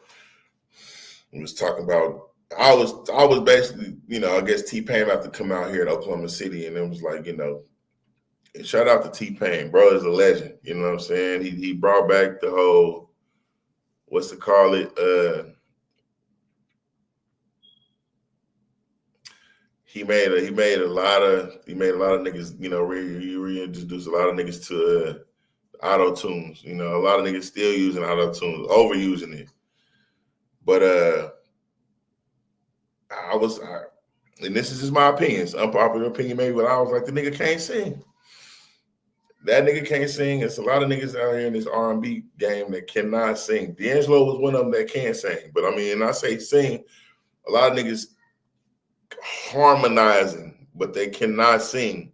He was talking about, I was basically, you know, I guess T-Pain about to come out here in Oklahoma City, and it was like, you know, shout out to T-Pain, bro, is a legend. You know what I'm saying? He brought back the whole, what's to call it? He made a lot of niggas, you know, reintroduced a lot of niggas to auto tunes. You know, a lot of niggas still using auto tunes, overusing it. But and this is just my opinion, it's unpopular opinion maybe, but I was like, the nigga can't sing. That nigga can't sing. It's a lot of niggas out here in this R&B game that cannot sing. D'Angelo was one of them that can't sing. But I mean, I say sing, a lot of niggas harmonizing but they cannot sing.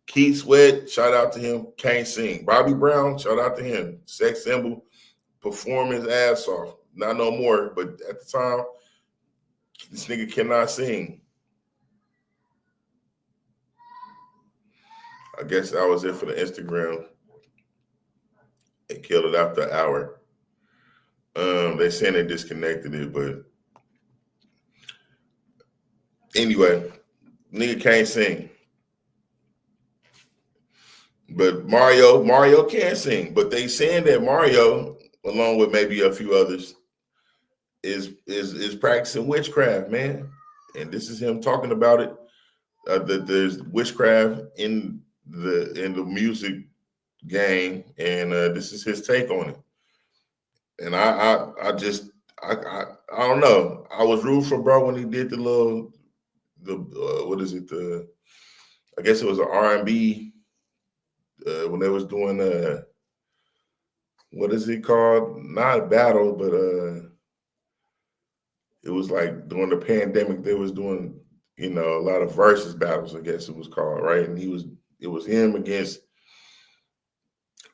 Keith Sweat, shout out to him, can't sing. Bobby Brown, shout out to him. Sex symbol, perform his ass off. Not no more, but at the time, this nigga cannot sing. I guess that was it for the Instagram. They killed it after an hour. They saying they disconnected it, but anyway, nigga can't sing. But Mario can sing. But they saying that Mario, along with maybe a few others, is practicing witchcraft, man. And this is him talking about it. That there's witchcraft in the music game, and this is his take on it. And I don't know. I was rooting for bro when he did what is it? I guess it was an R&B when they was doing what is it called? Not a battle, but it was like during the pandemic they was doing a lot of versus battles. I guess it was called, right? And it was him against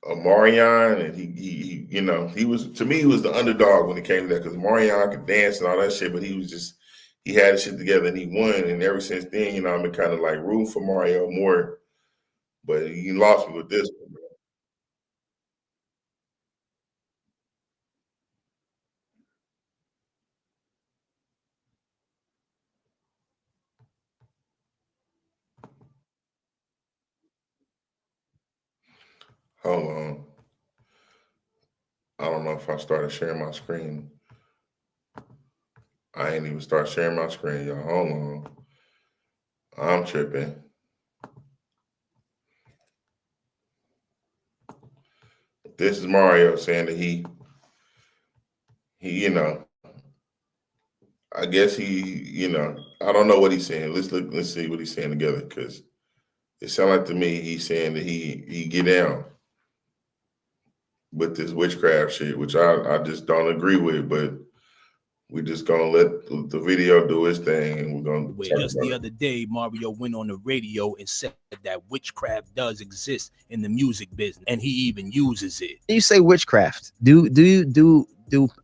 Marion, and he was, to me, he was the underdog when it came to that, because Marion could dance and all that shit, but he had his shit together and he won. And ever since then, I've been kind of like rooting for Mario more, but he lost me with this one, bro. Hold on. I don't know if I started sharing my screen. I ain't even start sharing my screen, y'all. Hold on. I'm tripping. This is Mario saying that he I guess I don't know what he's saying. Let's see what he's saying together, because it sounds like to me he's saying that he get down with this witchcraft shit, which I just don't agree with, but we just gonna let the video do its thing, and we're gonna just the other day, Mario went on the radio and said that witchcraft does exist in the music business, and he even uses it. You say witchcraft. Do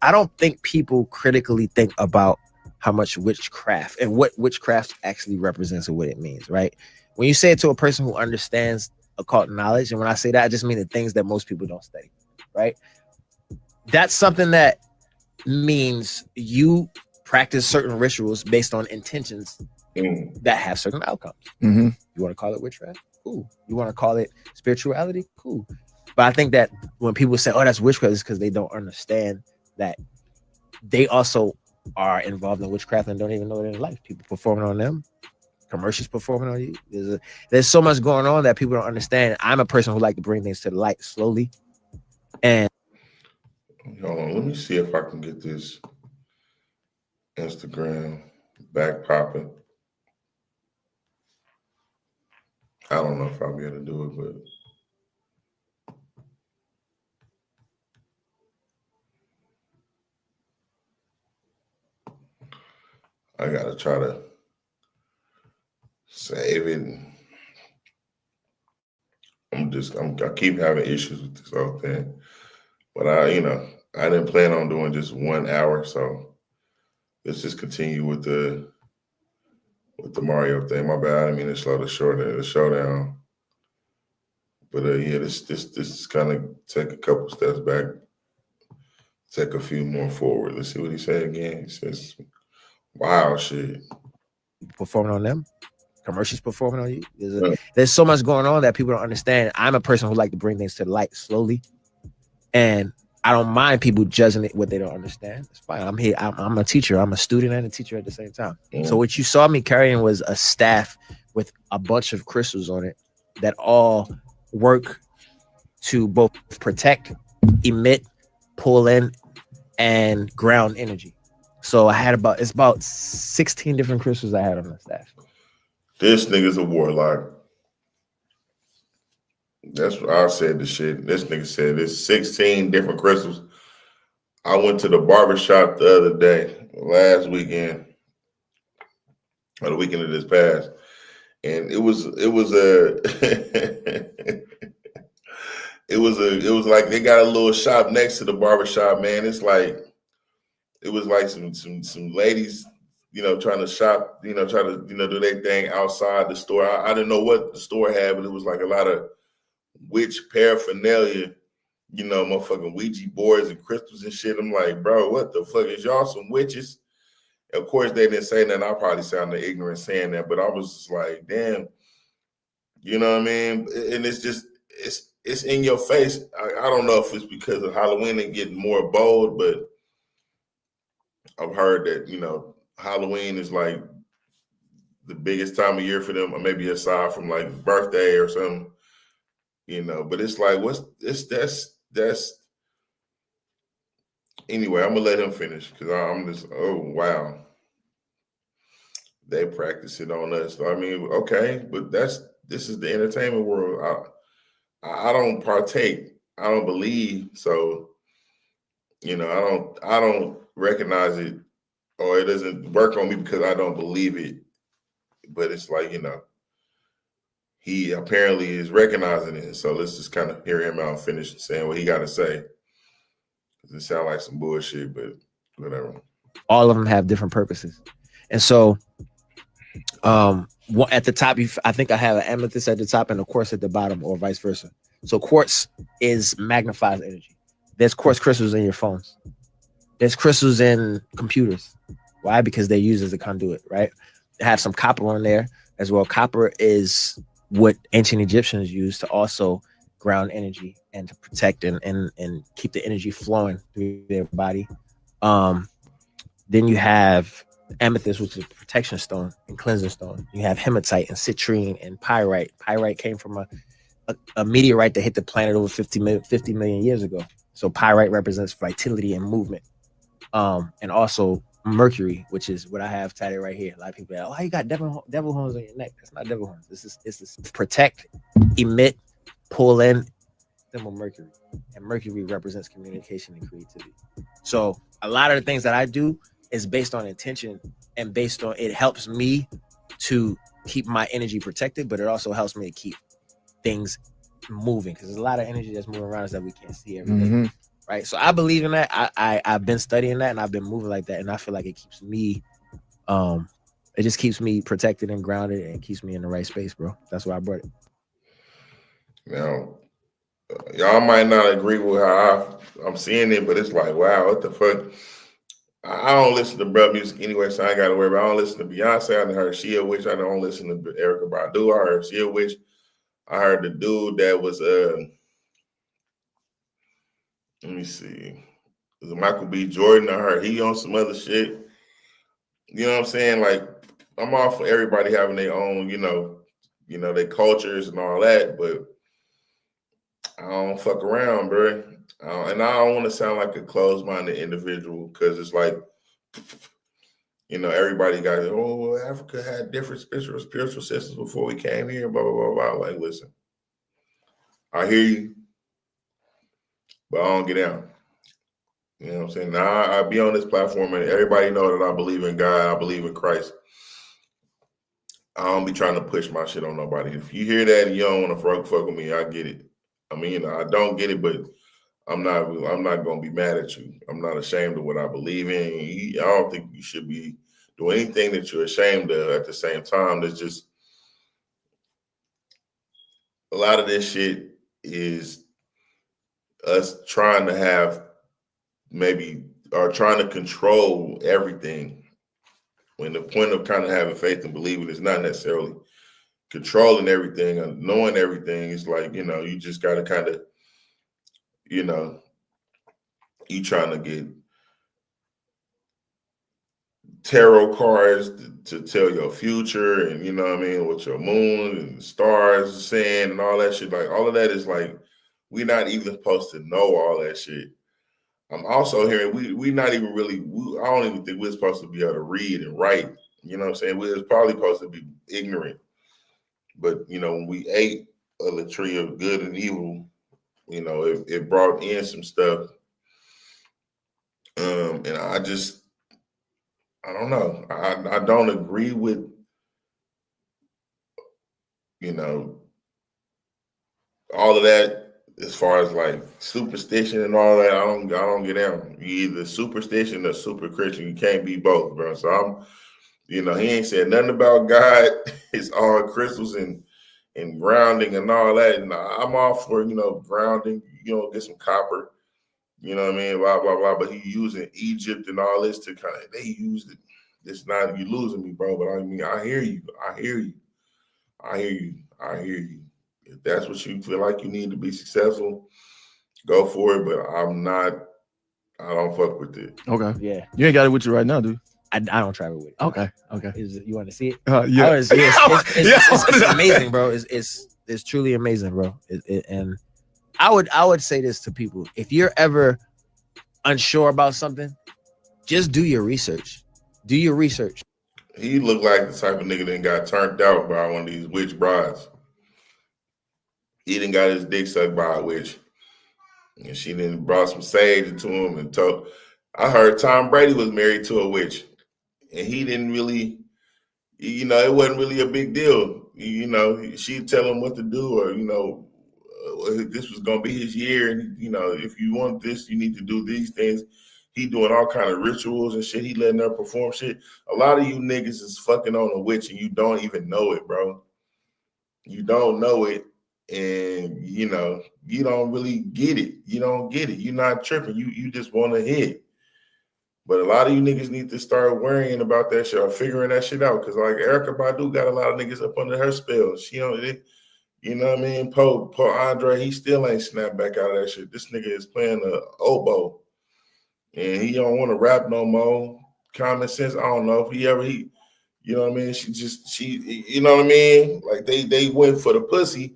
I don't think people critically think about how much witchcraft and what witchcraft actually represents and what it means, right? When you say it to a person who understands occult knowledge, and when I say that, I just mean the things that most people don't study, right? That's something that means you practice certain rituals based on intentions that have certain outcomes. You want to call it witchcraft? Cool. You want to call it spirituality? Cool. But I think that when people say, oh, that's witchcraft, it's because they don't understand that they also are involved in witchcraft and don't even know it in life. People performing on them, commercials performing on you. There's so much going on that people don't understand. I'm a person who like to bring things to the light slowly. And hold on, let me see if I can get this Instagram back popping. I don't know if I'll be able to do it, but I gotta try to save it. I keep having issues with this whole thing, but I didn't plan on doing just 1 hour, so let's just continue with the Mario thing. My bad, I didn't mean to slow the show down. But yeah, this is kind of take a couple steps back, take a few more forward. Let's see what he said again. He says, "Wow, shit." Performing on them, commercials performing on you. There's so much going on that people don't understand. I'm a person who like to bring things to the light slowly, and I don't mind people judging it what they don't understand. It's fine. I'm here. I'm a teacher. I'm a student and a teacher at the same time. So what you saw me carrying was a staff with a bunch of crystals on it that all work to both protect, emit, pull in, and ground energy. So I had it's about 16 different crystals I had on the staff. This nigga's a warlock. That's what I said. The shit. This nigga said there's 16 different crystals. I went to the barbershop the other day, last weekend, or the weekend of this past, and it was like they got a little shop next to the barbershop, man. It's like it was like some ladies, trying to shop, try to, do their thing outside the store. I didn't know what the store had, but it was like a lot of witch paraphernalia, motherfucking Ouija boards and crystals and shit. I'm like, bro, what the fuck? Is y'all some witches? Of course, they didn't say that. I probably sounded ignorant saying that, but I was just like, damn, you know what I mean? And it's just, it's in your face. I don't know if it's because of Halloween and getting more bold, but I've heard that, Halloween is like the biggest time of year for them, or maybe aside from like birthday or something, but it's like, that's anyway, I'm gonna let him finish because I'm just, oh, wow. They practice it on us. I mean, okay, but this is the entertainment world. I don't partake. I don't believe. So, I don't recognize it, or it doesn't work on me because I don't believe it. But it's like, he apparently is recognizing it. So let's just kind of hear him out and finish saying what he got to say. It sounds like some bullshit, but whatever. All of them have different purposes. And so at the top, I think I have an amethyst at the top and a quartz at the bottom, or vice versa. So quartz is magnifies energy. There's quartz crystals in your phones. There's crystals in computers. Why? Because they're used as a conduit, right? They have some copper on there as well. Copper is what ancient Egyptians used to also ground energy and to protect and keep the energy flowing through their body. Then you have amethyst, which is a protection stone and cleansing stone. You have hematite and citrine and pyrite. Pyrite came from a meteorite that hit the planet over 50 million years ago. So pyrite represents vitality and movement. And also mercury, which is what I have tatted right here. A lot of people are like, oh, you got devil horns on your neck. That's not devil horns. This is protect, emit, pull in, symbol mercury. And mercury represents communication and creativity. So a lot of the things that I do is based on intention and based on, it helps me to keep my energy protected, but it also helps me to keep things moving, because there's a lot of energy that's moving around us that we can't see every day. Right. So I believe in that. I've been studying that and I've been moving like that. And I feel like it keeps me, it just keeps me protected and grounded and keeps me in the right space, bro. That's why I brought it. Now, y'all might not agree with how I'm seeing it, but it's like, wow, what the fuck? I don't listen to bruh music anyway, so I ain't got to worry about it. I don't listen to Beyonce. I heard she a witch. I don't listen to Erykah Badu. I heard she a witch. I heard the dude that was, let me see. It was Michael B. Jordan. I heard he on some other shit. You know what I'm saying? Like, I'm all for everybody having their own, their cultures and all that, but I don't fuck around, bro. And I don't want to sound like a closed-minded individual, because it's like, everybody got, oh, well, Africa had different spiritual systems before we came here, blah, blah, blah, blah. Like, listen, I hear you, but I don't get down. You know what I'm saying? Now, I be on this platform and everybody know that I believe in God, I believe in Christ. I don't be trying to push my shit on nobody. If you hear that and you don't want to fuck with me, I get it. I mean, I don't get it, but I'm not going to be mad at you. I'm not ashamed of what I believe in. I don't think you should be doing anything that you're ashamed of at the same time. There's just a lot of this shit is us trying to have or trying to control everything, when the point of kind of having faith and believing is not necessarily controlling everything and knowing everything. It's like, you just got to kind of, you trying to get tarot cards to tell your future, and what your moon and stars are saying and all that shit. Like, all of that is like, we're not even supposed to know all that shit. I'm also hearing we not even really, I don't even think we're supposed to be able to read and write. You know what I'm saying? We're probably supposed to be ignorant. But, when we ate of the tree of good and evil, it brought in some stuff. And I don't know. I don't agree with you know, all of that as far as like superstition and all that, I don't get down. You either superstition or super Christian. You can't be both, bro. So I'm, you know, he ain't said nothing about God. It's all crystals and grounding and all that. And I'm all for, you know, grounding, you know, get some copper, you know what I mean, blah, blah, blah. But he using Egypt and all this to kind of, they used it. It's not, you losing me, bro. But I mean, I hear you. If that's what you feel like you need to be successful, go for it. But I don't fuck with it. Okay. Yeah. You ain't got it with you right now, dude. I don't travel with it. Okay. You want to see it? Yeah. It's amazing, bro. It's truly amazing, bro. And I would say this to people: if you're ever unsure about something, just do your research. Do your research. He looked like the type of nigga that got turned out by one of these witch brides. He done got his dick sucked by a witch. And she then brought some sage into him and told. I heard Tom Brady was married to a witch. And he didn't really, you know, it wasn't really a big deal. You know, she'd tell him what to do, or, you know, this was going to be his year. And, you know, if you want this, you need to do these things. He doing all kind of rituals and shit. He letting her perform shit. A lot of you niggas is fucking on a witch and you don't even know it, bro. You don't know it. And, you know, you don't really get it. You don't get it. You're not tripping. You just want to hit. But a lot of you niggas need to start worrying about that shit or figuring that shit out. Because, like, Erykah Badu got a lot of niggas up under her spell. She don't, you know what I mean? Poe Andre, he still ain't snapped back out of that shit. This nigga is playing the oboe. And he don't want to rap no more. Common sense, I don't know if he, you know what I mean? She, you know what I mean? Like, they went for the pussy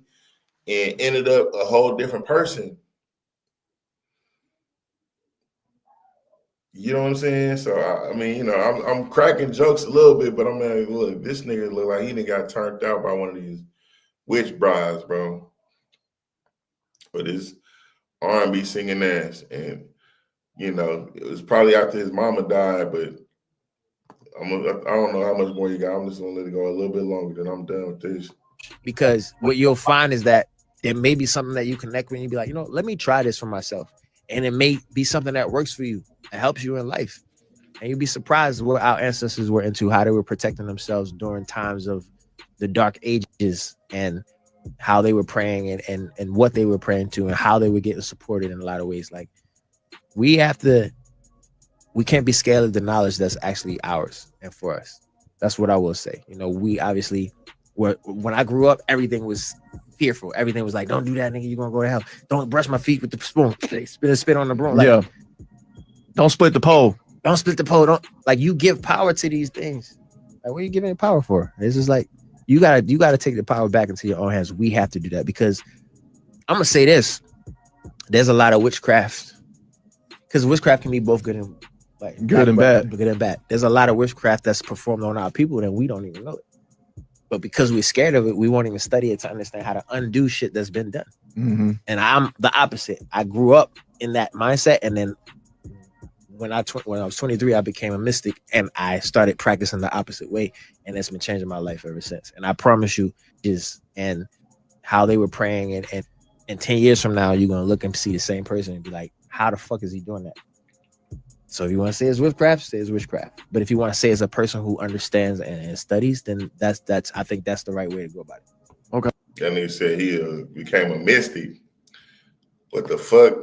and ended up a whole different person. You know what I'm saying? So, I mean, you know, I'm cracking jokes a little bit, but I'm like, look, this nigga look like he done got turned out by one of these witch brides, bro. But his R&B singing ass. And, you know, it was probably after his mama died, but I don't know how much more you got. I'm just going to let it go a little bit longer, then I'm done with this. Because what you'll find is that there may be something that you connect with and you be like, you know, let me try this for myself. And it may be something that works for you. It helps you in life. And you'd be surprised what our ancestors were into, how they were protecting themselves during times of the dark ages and how they were praying and what they were praying to and how they were getting supported in a lot of ways. Like, we can't be scared of the knowledge that's actually ours and for us. That's what I will say. You know, we obviously when I grew up, everything was fearful. Everything was like, don't do that, nigga. You're gonna go to hell. Don't brush my feet with the spoon. Spit on the broom. Like, yeah. Don't split the pole. Don't split the pole. Don't, like, you give power to these things. Like, what are you giving it power for? It's just like you gotta take the power back into your own hands. We have to do that because I'm gonna say this. There's a lot of witchcraft. Because witchcraft can be both good and like good and bad. Good and bad. There's a lot of witchcraft that's performed on our people and we don't even know it. But because we're scared of it, we won't even study it to understand how to undo shit that's been done. Mm-hmm. And I'm the opposite. I grew up in that mindset, and then when I was 23, I became a mystic, and I started practicing the opposite way, and it's been changing my life ever since. And I promise you, and how they were praying, and 10 years from now, you're gonna look and see the same person and be like, how the fuck is he doing that? So if you want to say it's witchcraft, say it's witchcraft. But if you want to say it's a person who understands and studies, then that's I think that's the right way to go about it. Okay. That nigga said he became a mystic. What the fuck?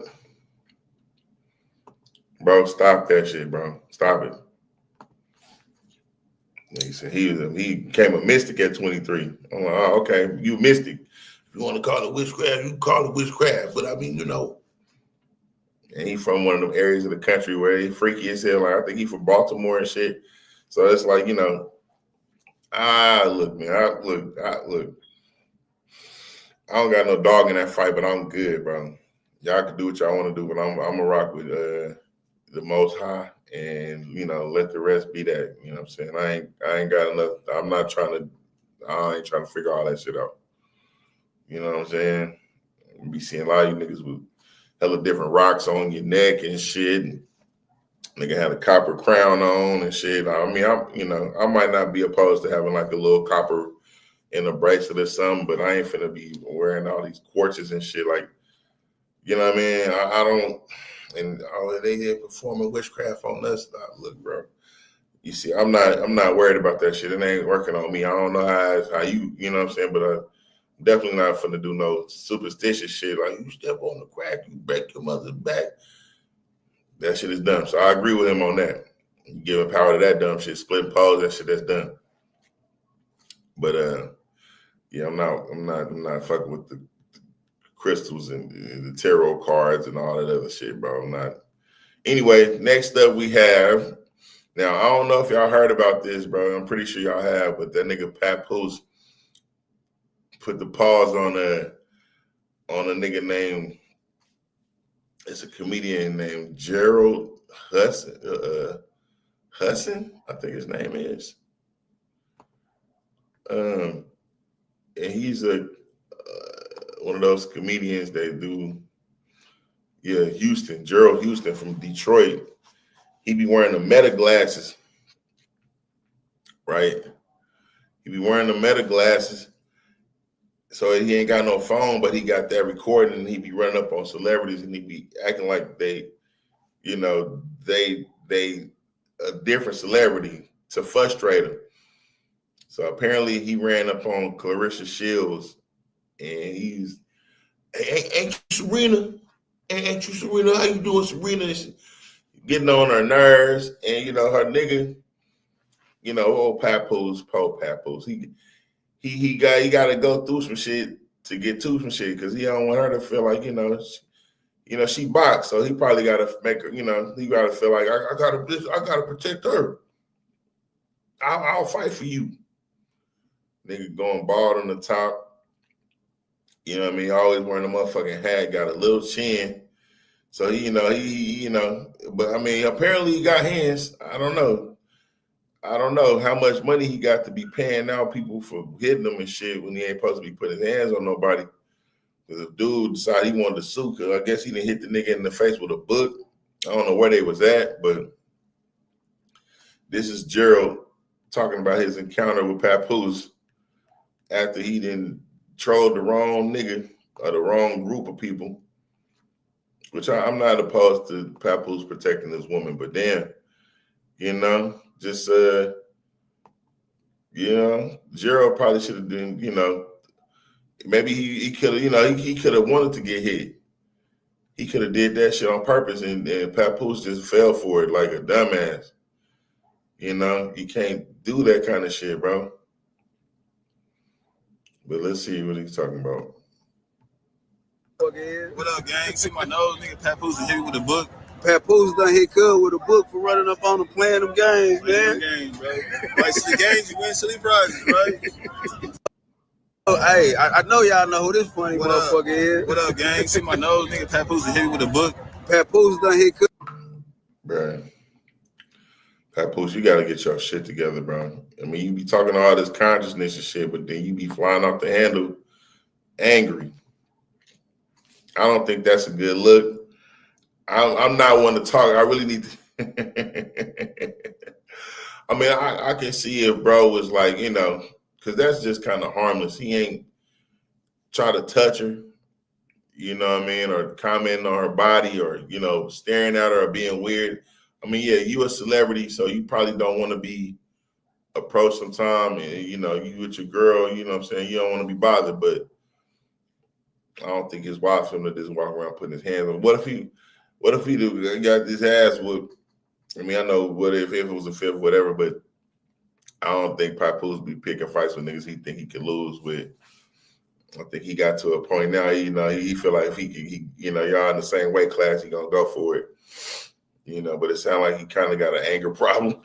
Bro, stop that shit, bro. Stop it. He said he became a mystic at 23. I'm like, oh, okay, you mystic. If you want to call it witchcraft, you can call it witchcraft. But I mean, you know. And he from one of them areas of the country where they freaky as hell. Like, I think he from Baltimore and shit. So it's like, you know, look, man, look. I don't got no dog in that fight, but I'm good, bro. Y'all can do what y'all want to do, but I'm gonna rock with the Most High, and you know, let the rest be that. You know what I'm saying? I ain't got enough. I ain't trying to figure all that shit out. You know what I'm saying? You be seeing a lot of you niggas with hella different rocks on your neck and shit. And nigga had a copper crown on and shit. I mean, I might not be opposed to having like a little copper in a bracelet or something, but I ain't finna be wearing all these quarters and shit. Like, you know what I mean? I don't, and they here performing witchcraft on us. Nah, look, bro. You see, I'm not worried about that shit. It ain't working on me. I don't know how you know what I'm saying, but I'm definitely not finna do no superstitious shit. Like, you step on the crack, you break your mother's back. That shit is dumb. So I agree with him on that. Giving power to that dumb shit, splitting poles, that shit, that's done. But yeah, I'm not fucking with the crystals and the tarot cards and all that other shit, bro. I'm not. Anyway, next up we have, now I don't know if y'all heard about this, bro. I'm pretty sure y'all have, but that nigga Papoose put the pause on a nigga named, it's a comedian named Gerald Hudson. I think his name is. And he's one of those comedians that do, Gerald Houston from Detroit. He be wearing the Meta glasses, right? He be wearing the Meta glasses, so he ain't got no phone, but he got that recording, and he be running up on celebrities, and he be acting like they a different celebrity to frustrate him. So apparently he ran up on Clarissa Shields, and he's, ain't you Serena? Ain't you Serena? How you doing, Serena? Getting on her nerves, and her nigga, old Papoose, he got to go through some shit to get to some shit, because he don't want her to feel like she boxed, so he probably got to make her, he got to feel like I gotta protect her. I'll fight for you. Nigga going bald on the top. You know what I mean? Always wearing a motherfucking hat, got a little chin. So he but I mean, apparently he got hands. I don't know how much money he got to be paying out people for hitting him and shit when he ain't supposed to be putting his hands on nobody. The dude decided he wanted to sue, because I guess he didn't hit the nigga in the face with a book. I don't know where they was at, but this is Gerald talking about his encounter with Papoose after he didn't troll the wrong nigga or the wrong group of people, which I'm not opposed to Papoose protecting this woman, but damn, just, Gerald probably should have been, maybe he could have, he could have wanted to get hit. He could have did that shit on purpose, and Papoose just fell for it like a dumbass. You can't do that kind of shit, bro. But let's see what he's talking about. What up, gang? See my nose, nigga. Papoose hit me with a book. Papoose done hit Cub with a book for running up on him playing them games, man. Games, bro. Like, the games, you win silly prizes, right? Oh, hey, I know y'all know who this funny motherfucker is. What up, gang? See my nose, nigga. Papoose hit me with a book. Papoose done hit Cub. Bro. Papoose, you got to get your shit together, bro. I mean, you be talking all this consciousness and shit, but then you be flying off the handle angry. I don't think that's a good look. I'm not one to talk. I really need to. I mean, I can see if bro was like, because that's just kind of harmless. He ain't try to touch her, you know what I mean, or commenting on her body, or, staring at her or being weird. I mean, yeah, you a celebrity, so you probably don't want to be approached sometime, and, you with your girl, you know what I'm saying, you don't want to be bothered, but I don't think it's wise for him to just walk around putting his hands on. What if he got his ass whooped? I mean, I know what if it was a fifth, whatever, but I don't think Papoose be picking fights with niggas he think he could lose with. I think he got to a point now, he feel like if y'all in the same weight class, he gonna go for it. But it sounds like he kind of got an anger problem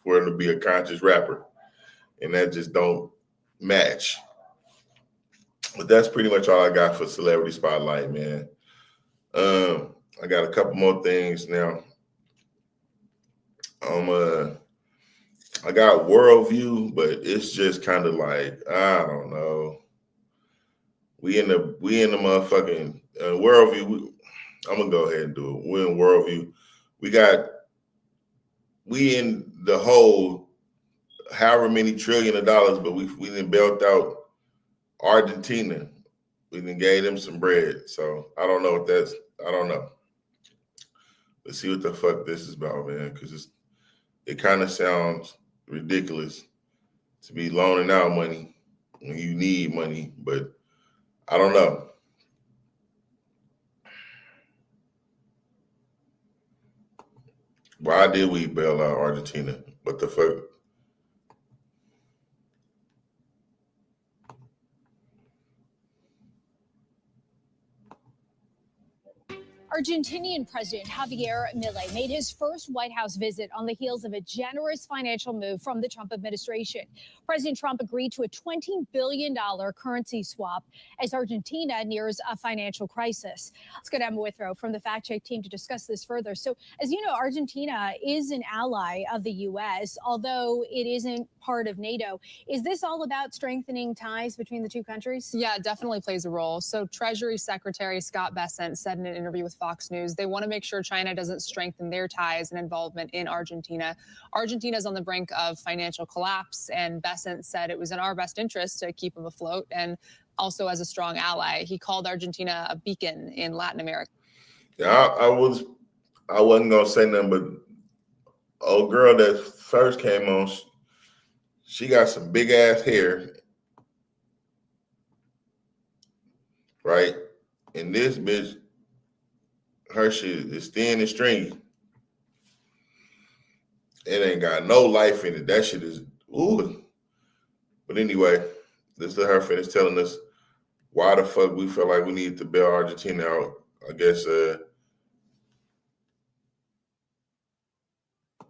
for him to be a conscious rapper, and that just don't match. But that's pretty much all I got for Celebrity Spotlight, man. I got a couple more things now. I got Worldview, but it's just kind of like, I don't know. We in the motherfucking Worldview. I'm gonna go ahead and do it. We're in Worldview. We in the whole however many trillion of dollars, but we done bailed out Argentina. We done gave them some bread. So I don't know what that's. I don't know. Let's see what the fuck this is about, man, because it kind of sounds ridiculous to be loaning out money when you need money, but I don't know. Why did we bail out Argentina? What the fuck? Argentinian President Javier Milei made his first White House visit on the heels of a generous financial move from the Trump administration. President Trump agreed to a $20 billion currency swap as Argentina nears a financial crisis. Let's get Emma Withrow from the Fact Check team to discuss this further. So, as you know, Argentina is an ally of the U.S., although it isn't part of NATO. Is this all about strengthening ties between the two countries? Yeah, it definitely plays a role. So Treasury Secretary Scott Bessent said in an interview with Fox News, they want to make sure China doesn't strengthen their ties and involvement in Argentina. Argentina is on the brink of financial collapse, and Bessent said it was in our best interest to keep them afloat and also as a strong ally. He called Argentina a beacon in Latin America. Yeah, I wasn't gonna say nothing, but old girl that first came on, she got some big ass hair, right? And this bitch, her shit is thin and stringy. It ain't got no life in it. That shit is ooh. But anyway, let's let her finish telling us why the fuck we feel like we need to bail Argentina out. I guess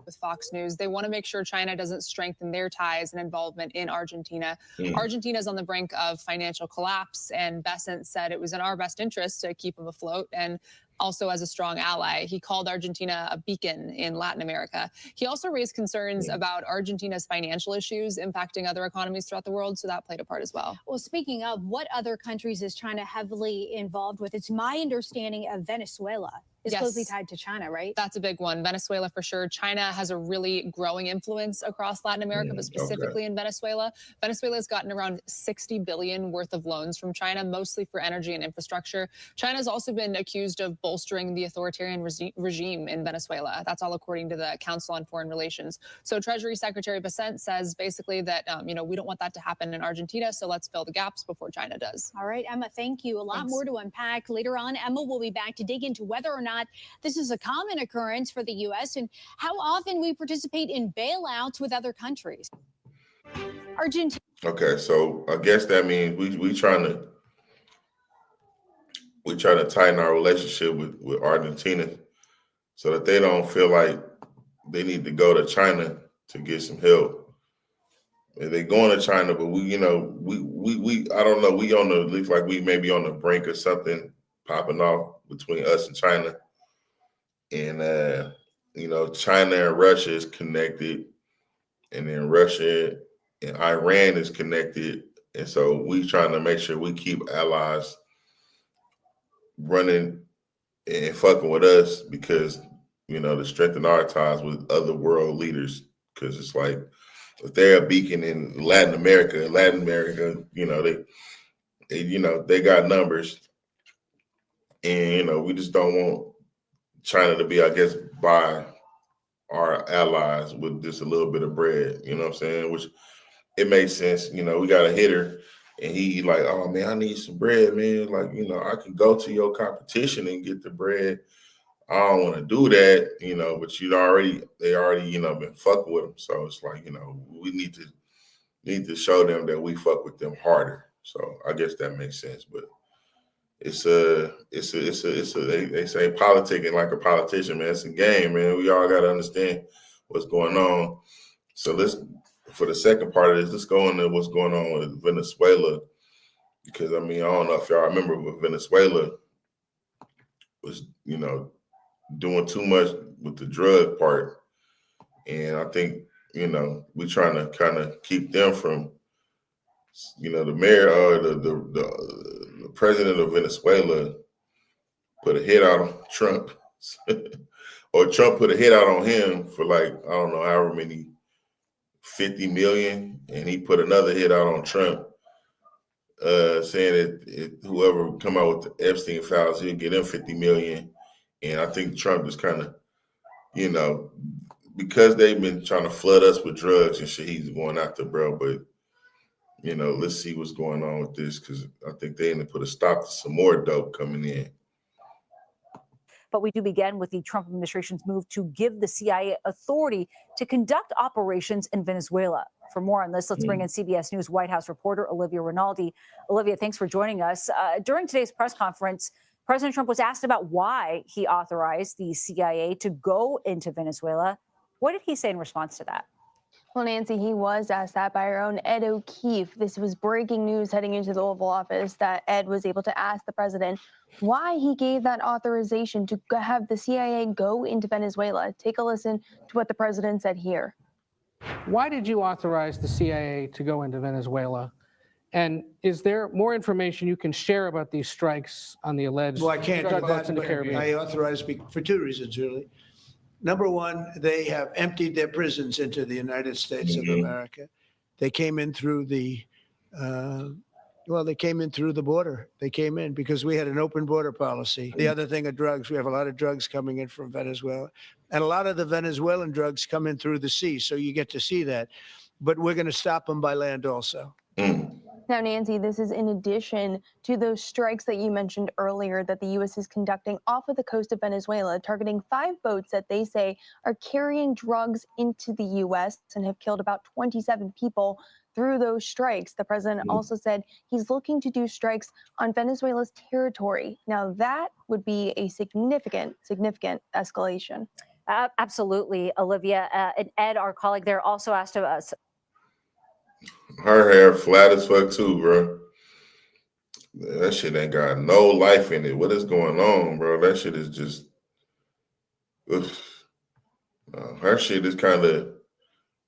with Fox News, they want to make sure China doesn't strengthen their ties and involvement in Argentina. Argentina is on the brink of financial collapse, and Bessent said it was in our best interest to keep them afloat and also as a strong ally. He called Argentina a beacon in Latin America. He also raised concerns about Argentina's financial issues impacting other economies throughout the world, so that played a part as well. Well, speaking of, what other countries is China heavily involved with? It's my understanding of Venezuela is closely tied to China, right? That's a big one. Venezuela for sure. China has a really growing influence across Latin America, but specifically in Venezuela. Venezuela's gotten around $60 billion worth of loans from China, mostly for energy and infrastructure. China's also been accused of bolstering the authoritarian regime in Venezuela. That's all according to the Council on Foreign Relations. So Treasury Secretary Bessent says basically that, we don't want that to happen in Argentina, so let's fill the gaps before China does. All right, Emma, thank you. A lot more to unpack later on. Emma will be back to dig into whether or not this is a common occurrence for the U.S. and how often we participate in bailouts with other countries. Argentina. Okay, so I guess that means we trying to tighten our relationship with Argentina so that they don't feel like they need to go to China to get some help. And they going to China, but we I don't know, we looks like we may be on the brink of something popping off between us and China. And China and Russia is connected, and then Russia and Iran is connected. And so we trying to make sure we keep allies running and fucking with us because, to strengthen our ties with other world leaders. Because it's like, if they're a beacon in Latin America, they got numbers. And, we just don't want China to be, I guess, by our allies with just a little bit of bread, you know what I'm saying? Which it makes sense. We got a hitter and he like, oh man, I need some bread, man. Like, I can go to your competition and get the bread. I don't want to do that, but they already, been fucking with them. So it's like, we need to show them that we fuck with them harder. So I guess that makes sense. But they say politicking like a politician, man. It's a game, man. We all got to understand what's going on. So for the second part of this, let's go into what's going on with Venezuela. Because, I don't know if y'all remember, but Venezuela was, doing too much with the drug part. And I think, we're trying to kind of keep them from, the mayor or the president of Venezuela put a hit out on Trump or Trump put a hit out on him for like, I don't know, however many $50 million, and he put another hit out on Trump, saying that whoever come out with the Epstein files, he'll get them $50 million. And I think Trump is kind of, because they've been trying to flood us with drugs and shit, he's going after, bro. But let's see what's going on with this, because I think they need to put a stop to some more dope coming in. But we do begin with the Trump administration's move to give the CIA authority to conduct operations in Venezuela. For more on this, let's bring in CBS News White House reporter Olivia Rinaldi. Olivia, thanks for joining us. During today's press conference, President Trump was asked about why he authorized the CIA to go into Venezuela. What did he say in response to that? Well, Nancy, he was asked that by our own Ed O'Keefe. This was breaking news heading into the Oval Office, that Ed was able to ask the president why he gave that authorization to have the CIA go into Venezuela. Take a listen to what the president said here. Why did you authorize the CIA to go into Venezuela? And is there more information you can share about these strikes on the alleged Well, I can't do drug that, boats in the but Caribbean? I authorized for two reasons, really. Number one, they have emptied their prisons into the United States of America. They came in through the, they came in through the border. They came in because we had an open border policy. The other thing are drugs. We have a lot of drugs coming in from Venezuela. And a lot of the Venezuelan drugs come in through the sea, so you get to see that. But we're going to stop them by land also. Now, Nancy, this is in addition to those strikes that you mentioned earlier that the U.S. is conducting off of the coast of Venezuela, targeting 5 boats that they say are carrying drugs into the U.S. and have killed about 27 people through those strikes. The president also said he's looking to do strikes on Venezuela's territory. Now, that would be a significant escalation. Absolutely, Olivia. And Ed, our colleague there, also asked us. Her hair flat as fuck too, bro. That shit ain't got no life in it. What is going on, bro? That shit is just. Her shit is kind of,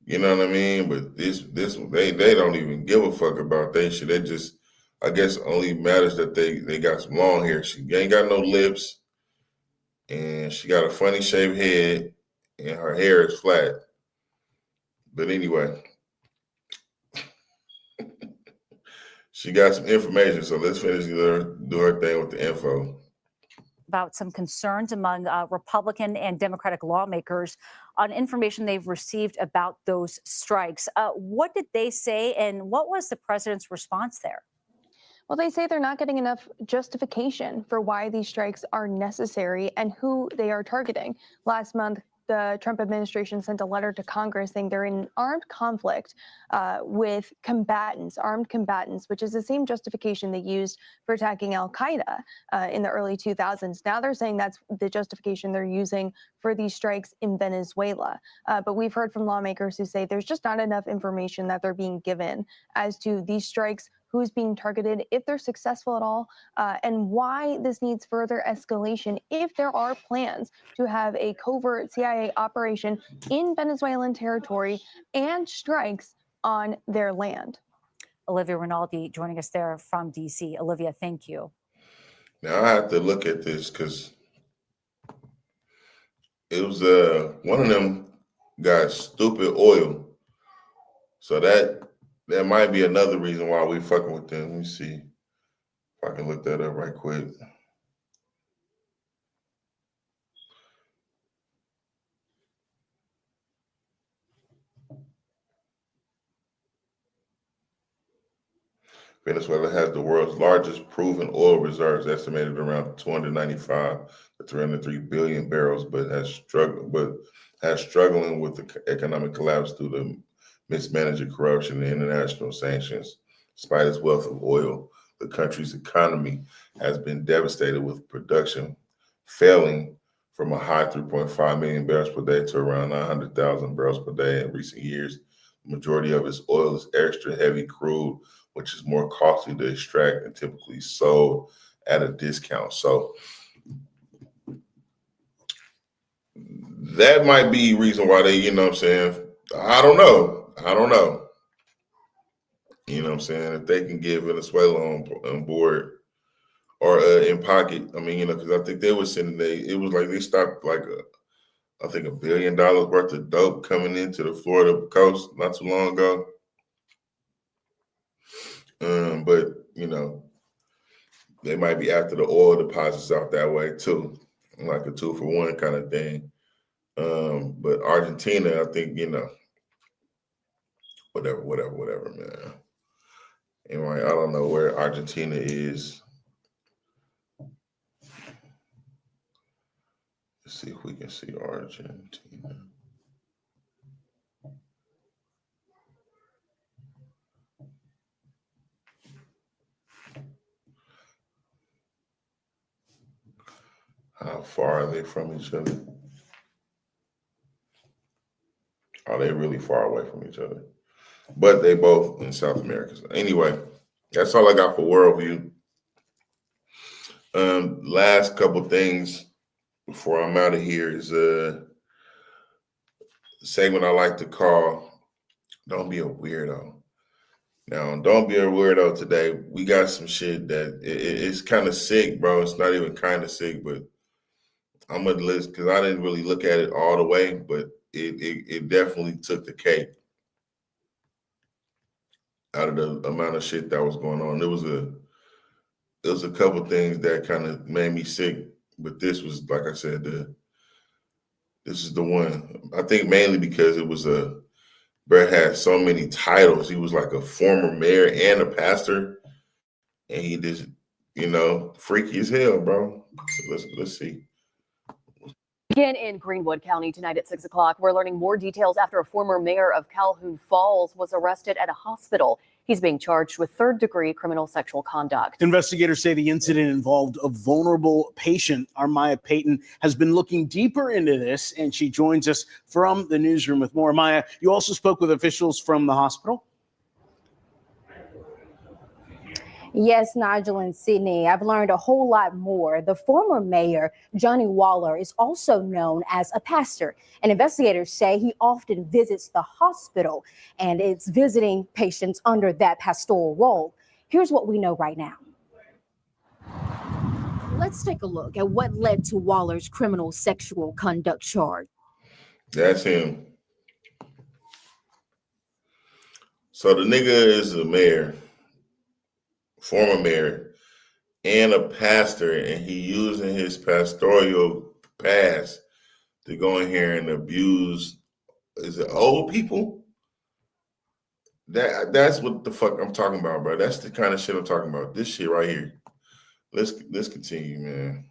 you know what I mean? But this they don't even give a fuck about that shit. They just, I guess, only matters that they got some long hair. She ain't got no lips, and she got a funny shaped head, and her hair is flat. But anyway. She got some information, so let's finish do her thing with the info. About some concerns among Republican and Democratic lawmakers on information they've received about those strikes. What did they say, and what was the president's response there? Well, they say they're not getting enough justification for why these strikes are necessary and who they are targeting. Last month, the Trump administration sent a letter to Congress saying they're in an armed conflict with armed combatants, which is the same justification they used for attacking al-Qaeda in the early 2000s. Now they're saying that's the justification they're using for these strikes in Venezuela. But we've heard from lawmakers who say there's just not enough information that they're being given as to these strikes, who's being targeted, if they're successful at all, and why this needs further escalation if there are plans to have a covert CIA operation in Venezuelan territory and strikes on their land. Olivia Rinaldi joining us there from D.C. Olivia, thank you. Now I have to look at this because it was one of them got stupid oil. So that might be another reason why we fucking with them. Let me see if I can look that up right quick. Venezuela has the world's largest proven oil reserves, estimated around 295 to 303 billion barrels, but has struggling with the economic collapse due to mismanaging corruption and international sanctions. Despite its wealth of oil, the country's economy has been devastated, with production failing from a high 3.5 million barrels per day to around 900,000 barrels per day in recent years. The majority of its oil is extra heavy crude, which is more costly to extract and typically sold at a discount. So that might be reason why they, you know what I'm saying? I don't know. You know what I'm saying? If they can get Venezuela on board or in pocket, I mean, you know, because I think they were sending, it was like they stopped like I think $1 billion worth of dope coming into the Florida coast not too long ago. But you know, they might be after the oil deposits out that way too, like a 2-for-1 kind of thing. But Argentina, I think, you know, whatever, man. Anyway, I don't know where Argentina is. Let's see if we can see Argentina. How far are they from each other? Are they really far away from each other? But they both in South America. So anyway, that's all I got for Worldview. Last couple things before I'm out of here is a segment I like to call Don't Be a Weirdo. Now, don't be a weirdo today. We got some shit that it's kind of sick, bro. It's not even kind of sick, but I'm going to list because I didn't really look at it all the way, but it definitely took the cake out of the amount of shit that was going on. There was a couple things that kind of made me sick, but this was, like I said, this is the one. I think mainly because it was Brett had so many titles. He was like a former mayor and a pastor, and he just, you know, freaky as hell, bro. So let's see. Again in Greenwood County tonight at 6 o'clock, we're learning more details after a former mayor of Calhoun Falls was arrested at a hospital. He's being charged with third-degree criminal sexual conduct. Investigators say the incident involved a vulnerable patient. Our Maya Payton has been looking deeper into this, and she joins us from the newsroom with more. Maya, you also spoke with officials from the hospital? Yes, Nigel and Sydney, I've learned a whole lot more. The former mayor, Johnny Waller, is also known as a pastor, and investigators say he often visits the hospital and it's visiting patients under that pastoral role. Here's what we know right now. Let's take a look at what led to Waller's criminal sexual conduct charge. That's him. So the nigga is a mayor, former mayor, and a pastor, and he using his pastoral pass to go in here and abuse, is it old people? That's what the fuck I'm talking about, bro. That's the kind of shit I'm talking about. This shit right here. Let's continue, man.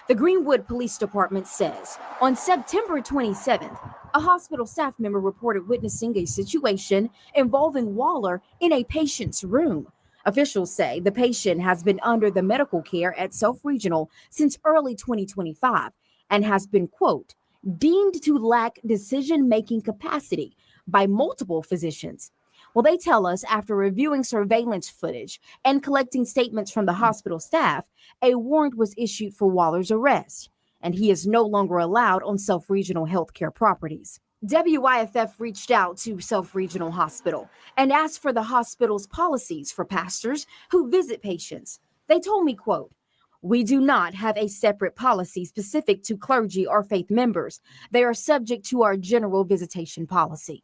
The Greenwood Police Department says on September 27th, a hospital staff member reported witnessing a situation involving Waller in a patient's room. Officials say the patient has been under the medical care at Self Regional since early 2025 and has been, quote, deemed to lack decision-making capacity by multiple physicians. Well, they tell us after reviewing surveillance footage and collecting statements from the hospital staff, a warrant was issued for Waller's arrest, and he is no longer allowed on Self Regional healthcare properties. WYFF reached out to Self Regional Hospital and asked for the hospital's policies for pastors who visit patients. They told me, quote, we do not have a separate policy specific to clergy or faith members. They are subject to our general visitation policy.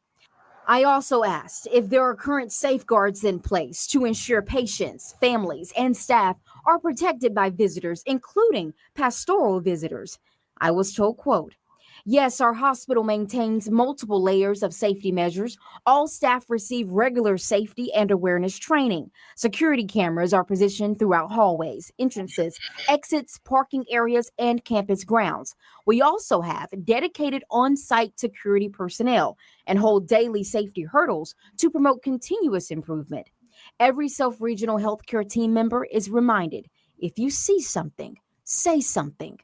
I also asked if there are current safeguards in place to ensure patients, families, and staff are protected by visitors, including pastoral visitors. I was told, quote, yes, our hospital maintains multiple layers of safety measures. All staff receive regular safety and awareness training. Security cameras are positioned throughout hallways, entrances, exits, parking areas, and campus grounds. We also have dedicated on-site security personnel and hold daily safety hurdles to promote continuous improvement. Every Self-Regional healthcare team member is reminded, if you see something, say something.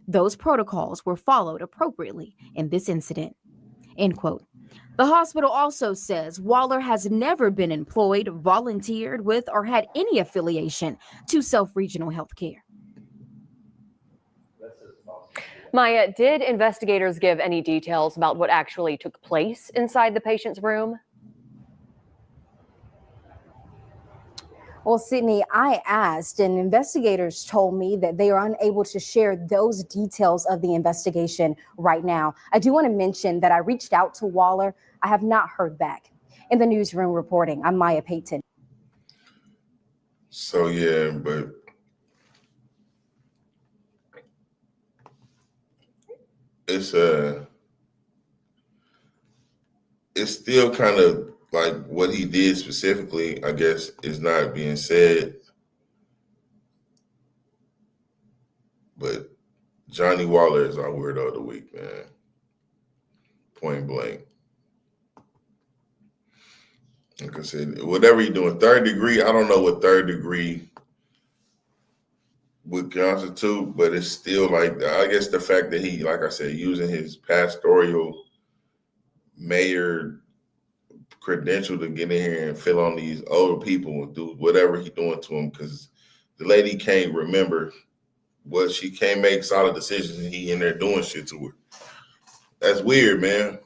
Those protocols were followed appropriately in this incident, end quote. The hospital also says Waller has never been employed, volunteered with, or had any affiliation to Self Regional Healthcare. Maya, did investigators give any details about what actually took place inside the patient's room? Well, Sydney, I asked, and investigators told me that they are unable to share those details of the investigation right now. I do want to mention that I reached out to Waller. I have not heard back. In the newsroom reporting, I'm Maya Payton. So yeah, but it's still kind of like what he did specifically, I guess, is not being said. But Johnny Waller is our weirdo of the week, man. Point blank. Like I said, whatever you're doing, third degree, I don't know what third degree would constitute, but it's still like, I guess the fact that he, like I said, using his pastoral mayor credential to get in here and fill on these older people and do whatever he's doing to them, because the lady can't remember what she can't make solid decisions and he in there doing shit to her. That's weird, man.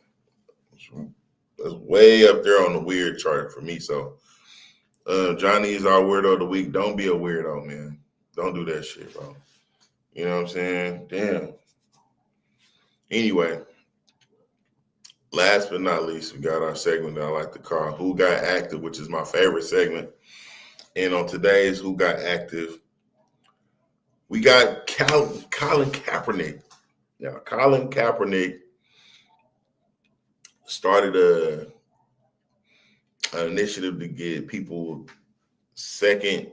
That's way up there on the weird chart for me. So Johnny is our weirdo of the week. Don't be a weirdo, man. Don't do that shit, bro. You know what I'm saying? Damn. Anyway, last but not least, we got our segment that I like to call Who Got Active, which is my favorite segment. And on today's Who Got Active, we got Colin Kaepernick. Yeah, Colin Kaepernick started an initiative to get people second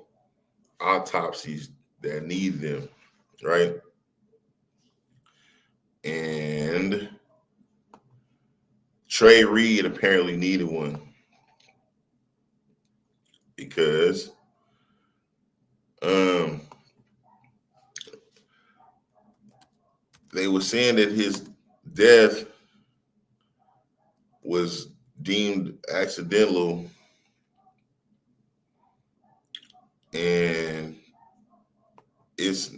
autopsies that need them, right? And Trey Reed apparently needed one because they were saying that his death was deemed accidental, and it's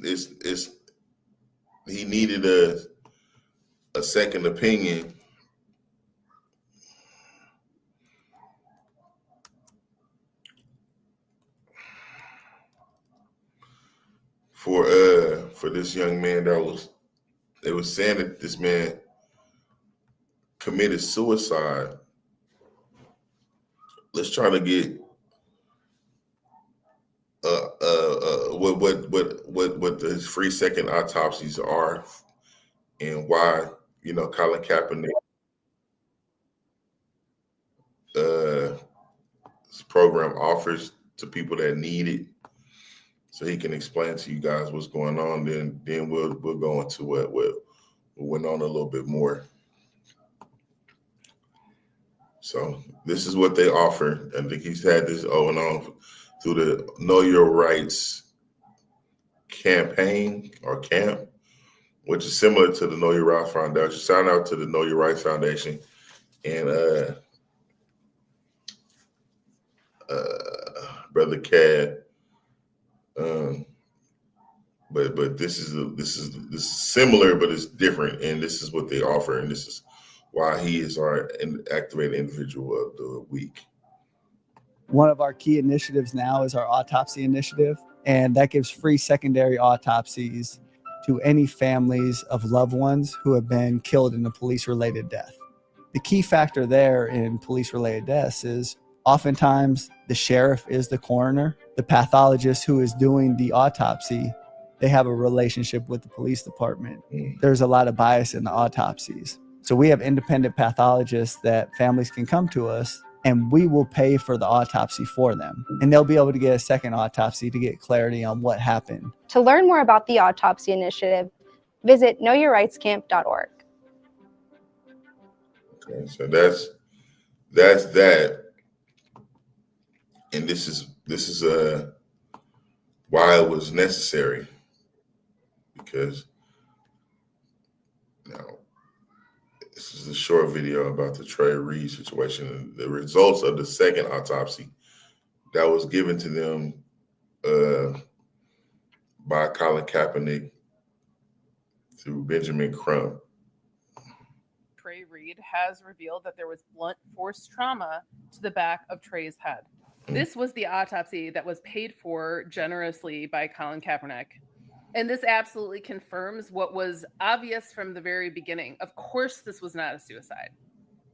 he needed a second opinion for this young man they was saying that this man committed suicide. Let's try to get what the free second autopsies are and why, you know, Colin Kaepernick this program offers to people that need it, so he can explain to you guys what's going on. Then we'll go into what went on a little bit more. So this is what they offer. I think he's had this going on through the Know Your Rights campaign or camp, which is similar to the Know Your Rights Foundation. Sign out to the Know Your Rights Foundation, and Brother Cad. But this is similar, but it's different, and this is what they offer, and this is why he is our activated individual of the week. One of our key initiatives now is our autopsy initiative, and that gives free secondary autopsies to any families of loved ones who have been killed in a police-related death. The key factor there in police-related deaths is oftentimes the sheriff is the coroner. The pathologist who is doing the autopsy, they have a relationship with the police department. There's a lot of bias in the autopsies. So we have independent pathologists that families can come to us, and we will pay for the autopsy for them. And they'll be able to get a second autopsy to get clarity on what happened. To learn more about the autopsy initiative, visit knowyourrightscamp.org. Okay, so that's that. And this is why it was necessary, because now this is a short video about the Trey Reed situation and the results of the second autopsy that was given to them by Colin Kaepernick through Benjamin Crump. Trey Reed has revealed that there was blunt force trauma to the back of Trey's head. This was the autopsy that was paid for generously by Colin Kaepernick. And this absolutely confirms what was obvious from the very beginning. Of course, this was not a suicide.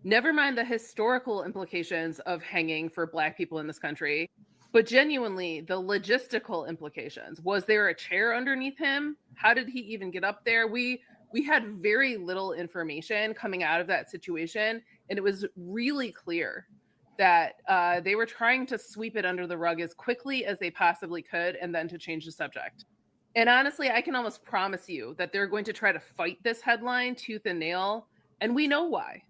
Never mind the historical implications of hanging for Black people in this country, but genuinely the logistical implications. Was there a chair underneath him? How did he even get up there? We had very little information coming out of that situation, and it was really clear that they were trying to sweep it under the rug as quickly as they possibly could and then to change the subject. And honestly, I can almost promise you that they're going to try to fight this headline tooth and nail, and we know why.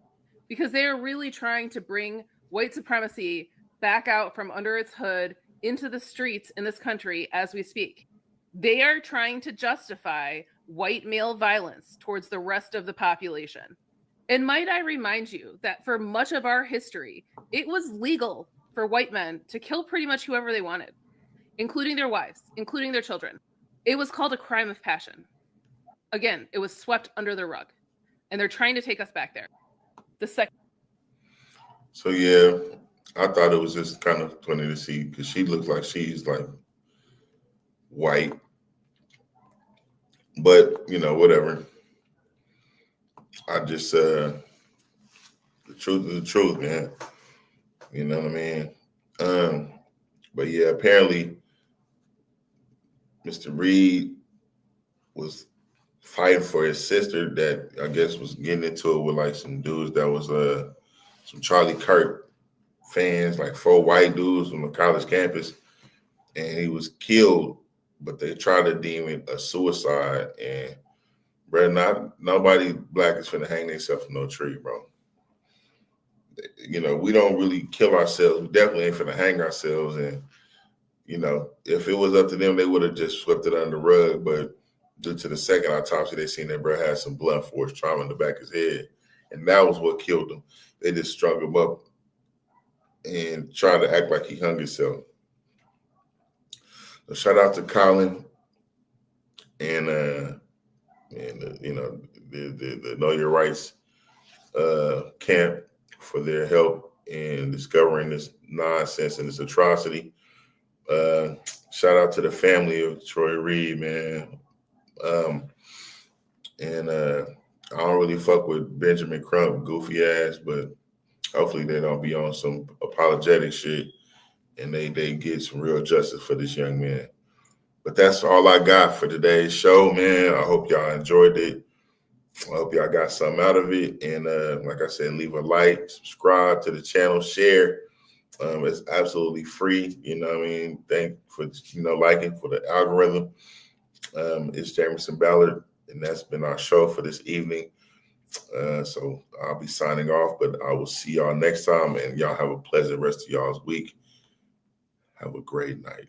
Because they are really trying to bring white supremacy back out from under its hood into the streets in this country as we speak. They are trying to justify white male violence towards the rest of the population. And might I remind you that for much of our history, it was legal for white men to kill pretty much whoever they wanted, including their wives, including their children. It was called a crime of passion. Again, it was swept under the rug, and they're trying to take us back there. So yeah, I thought it was just kind of funny to see because she looks like she's like white, but you know, whatever. I just the truth is the truth, man. You know what I mean? But yeah, apparently Mr. Reed was fighting for his sister that I guess was getting into it with like some dudes that was some Charlie Kirk fans, like 4 white dudes on the college campus, and he was killed, but they tried to deem it a suicide. And bro, nobody Black is finna hang themselves from no tree, bro. You know, we don't really kill ourselves. We definitely ain't finna hang ourselves. And you know, if it was up to them, they would have just swept it under the rug. But due to the second autopsy, they seen that bro had some blunt force trauma in the back of his head, and that was what killed him. They just strung him up and tried to act like he hung himself. So shout out to Colin and you know the Know Your Rights camp for their help in discovering this nonsense and this atrocity. Shout out to the family of Troy Reed, man. I don't really fuck with Benjamin Crump, goofy ass, but hopefully they don't be on some apologetic shit and they get some real justice for this young man. But that's all I got for today's show, man. I hope y'all enjoyed it. I hope y'all got something out of it. And like I said, leave a like, subscribe to the channel, share. It's absolutely free. You know what I mean? Thank for, liking for the algorithm. It's Jamerson Ballard, and that's been our show for this evening. So I'll be signing off, but I will see y'all next time, and y'all have a pleasant rest of y'all's week. Have a great night.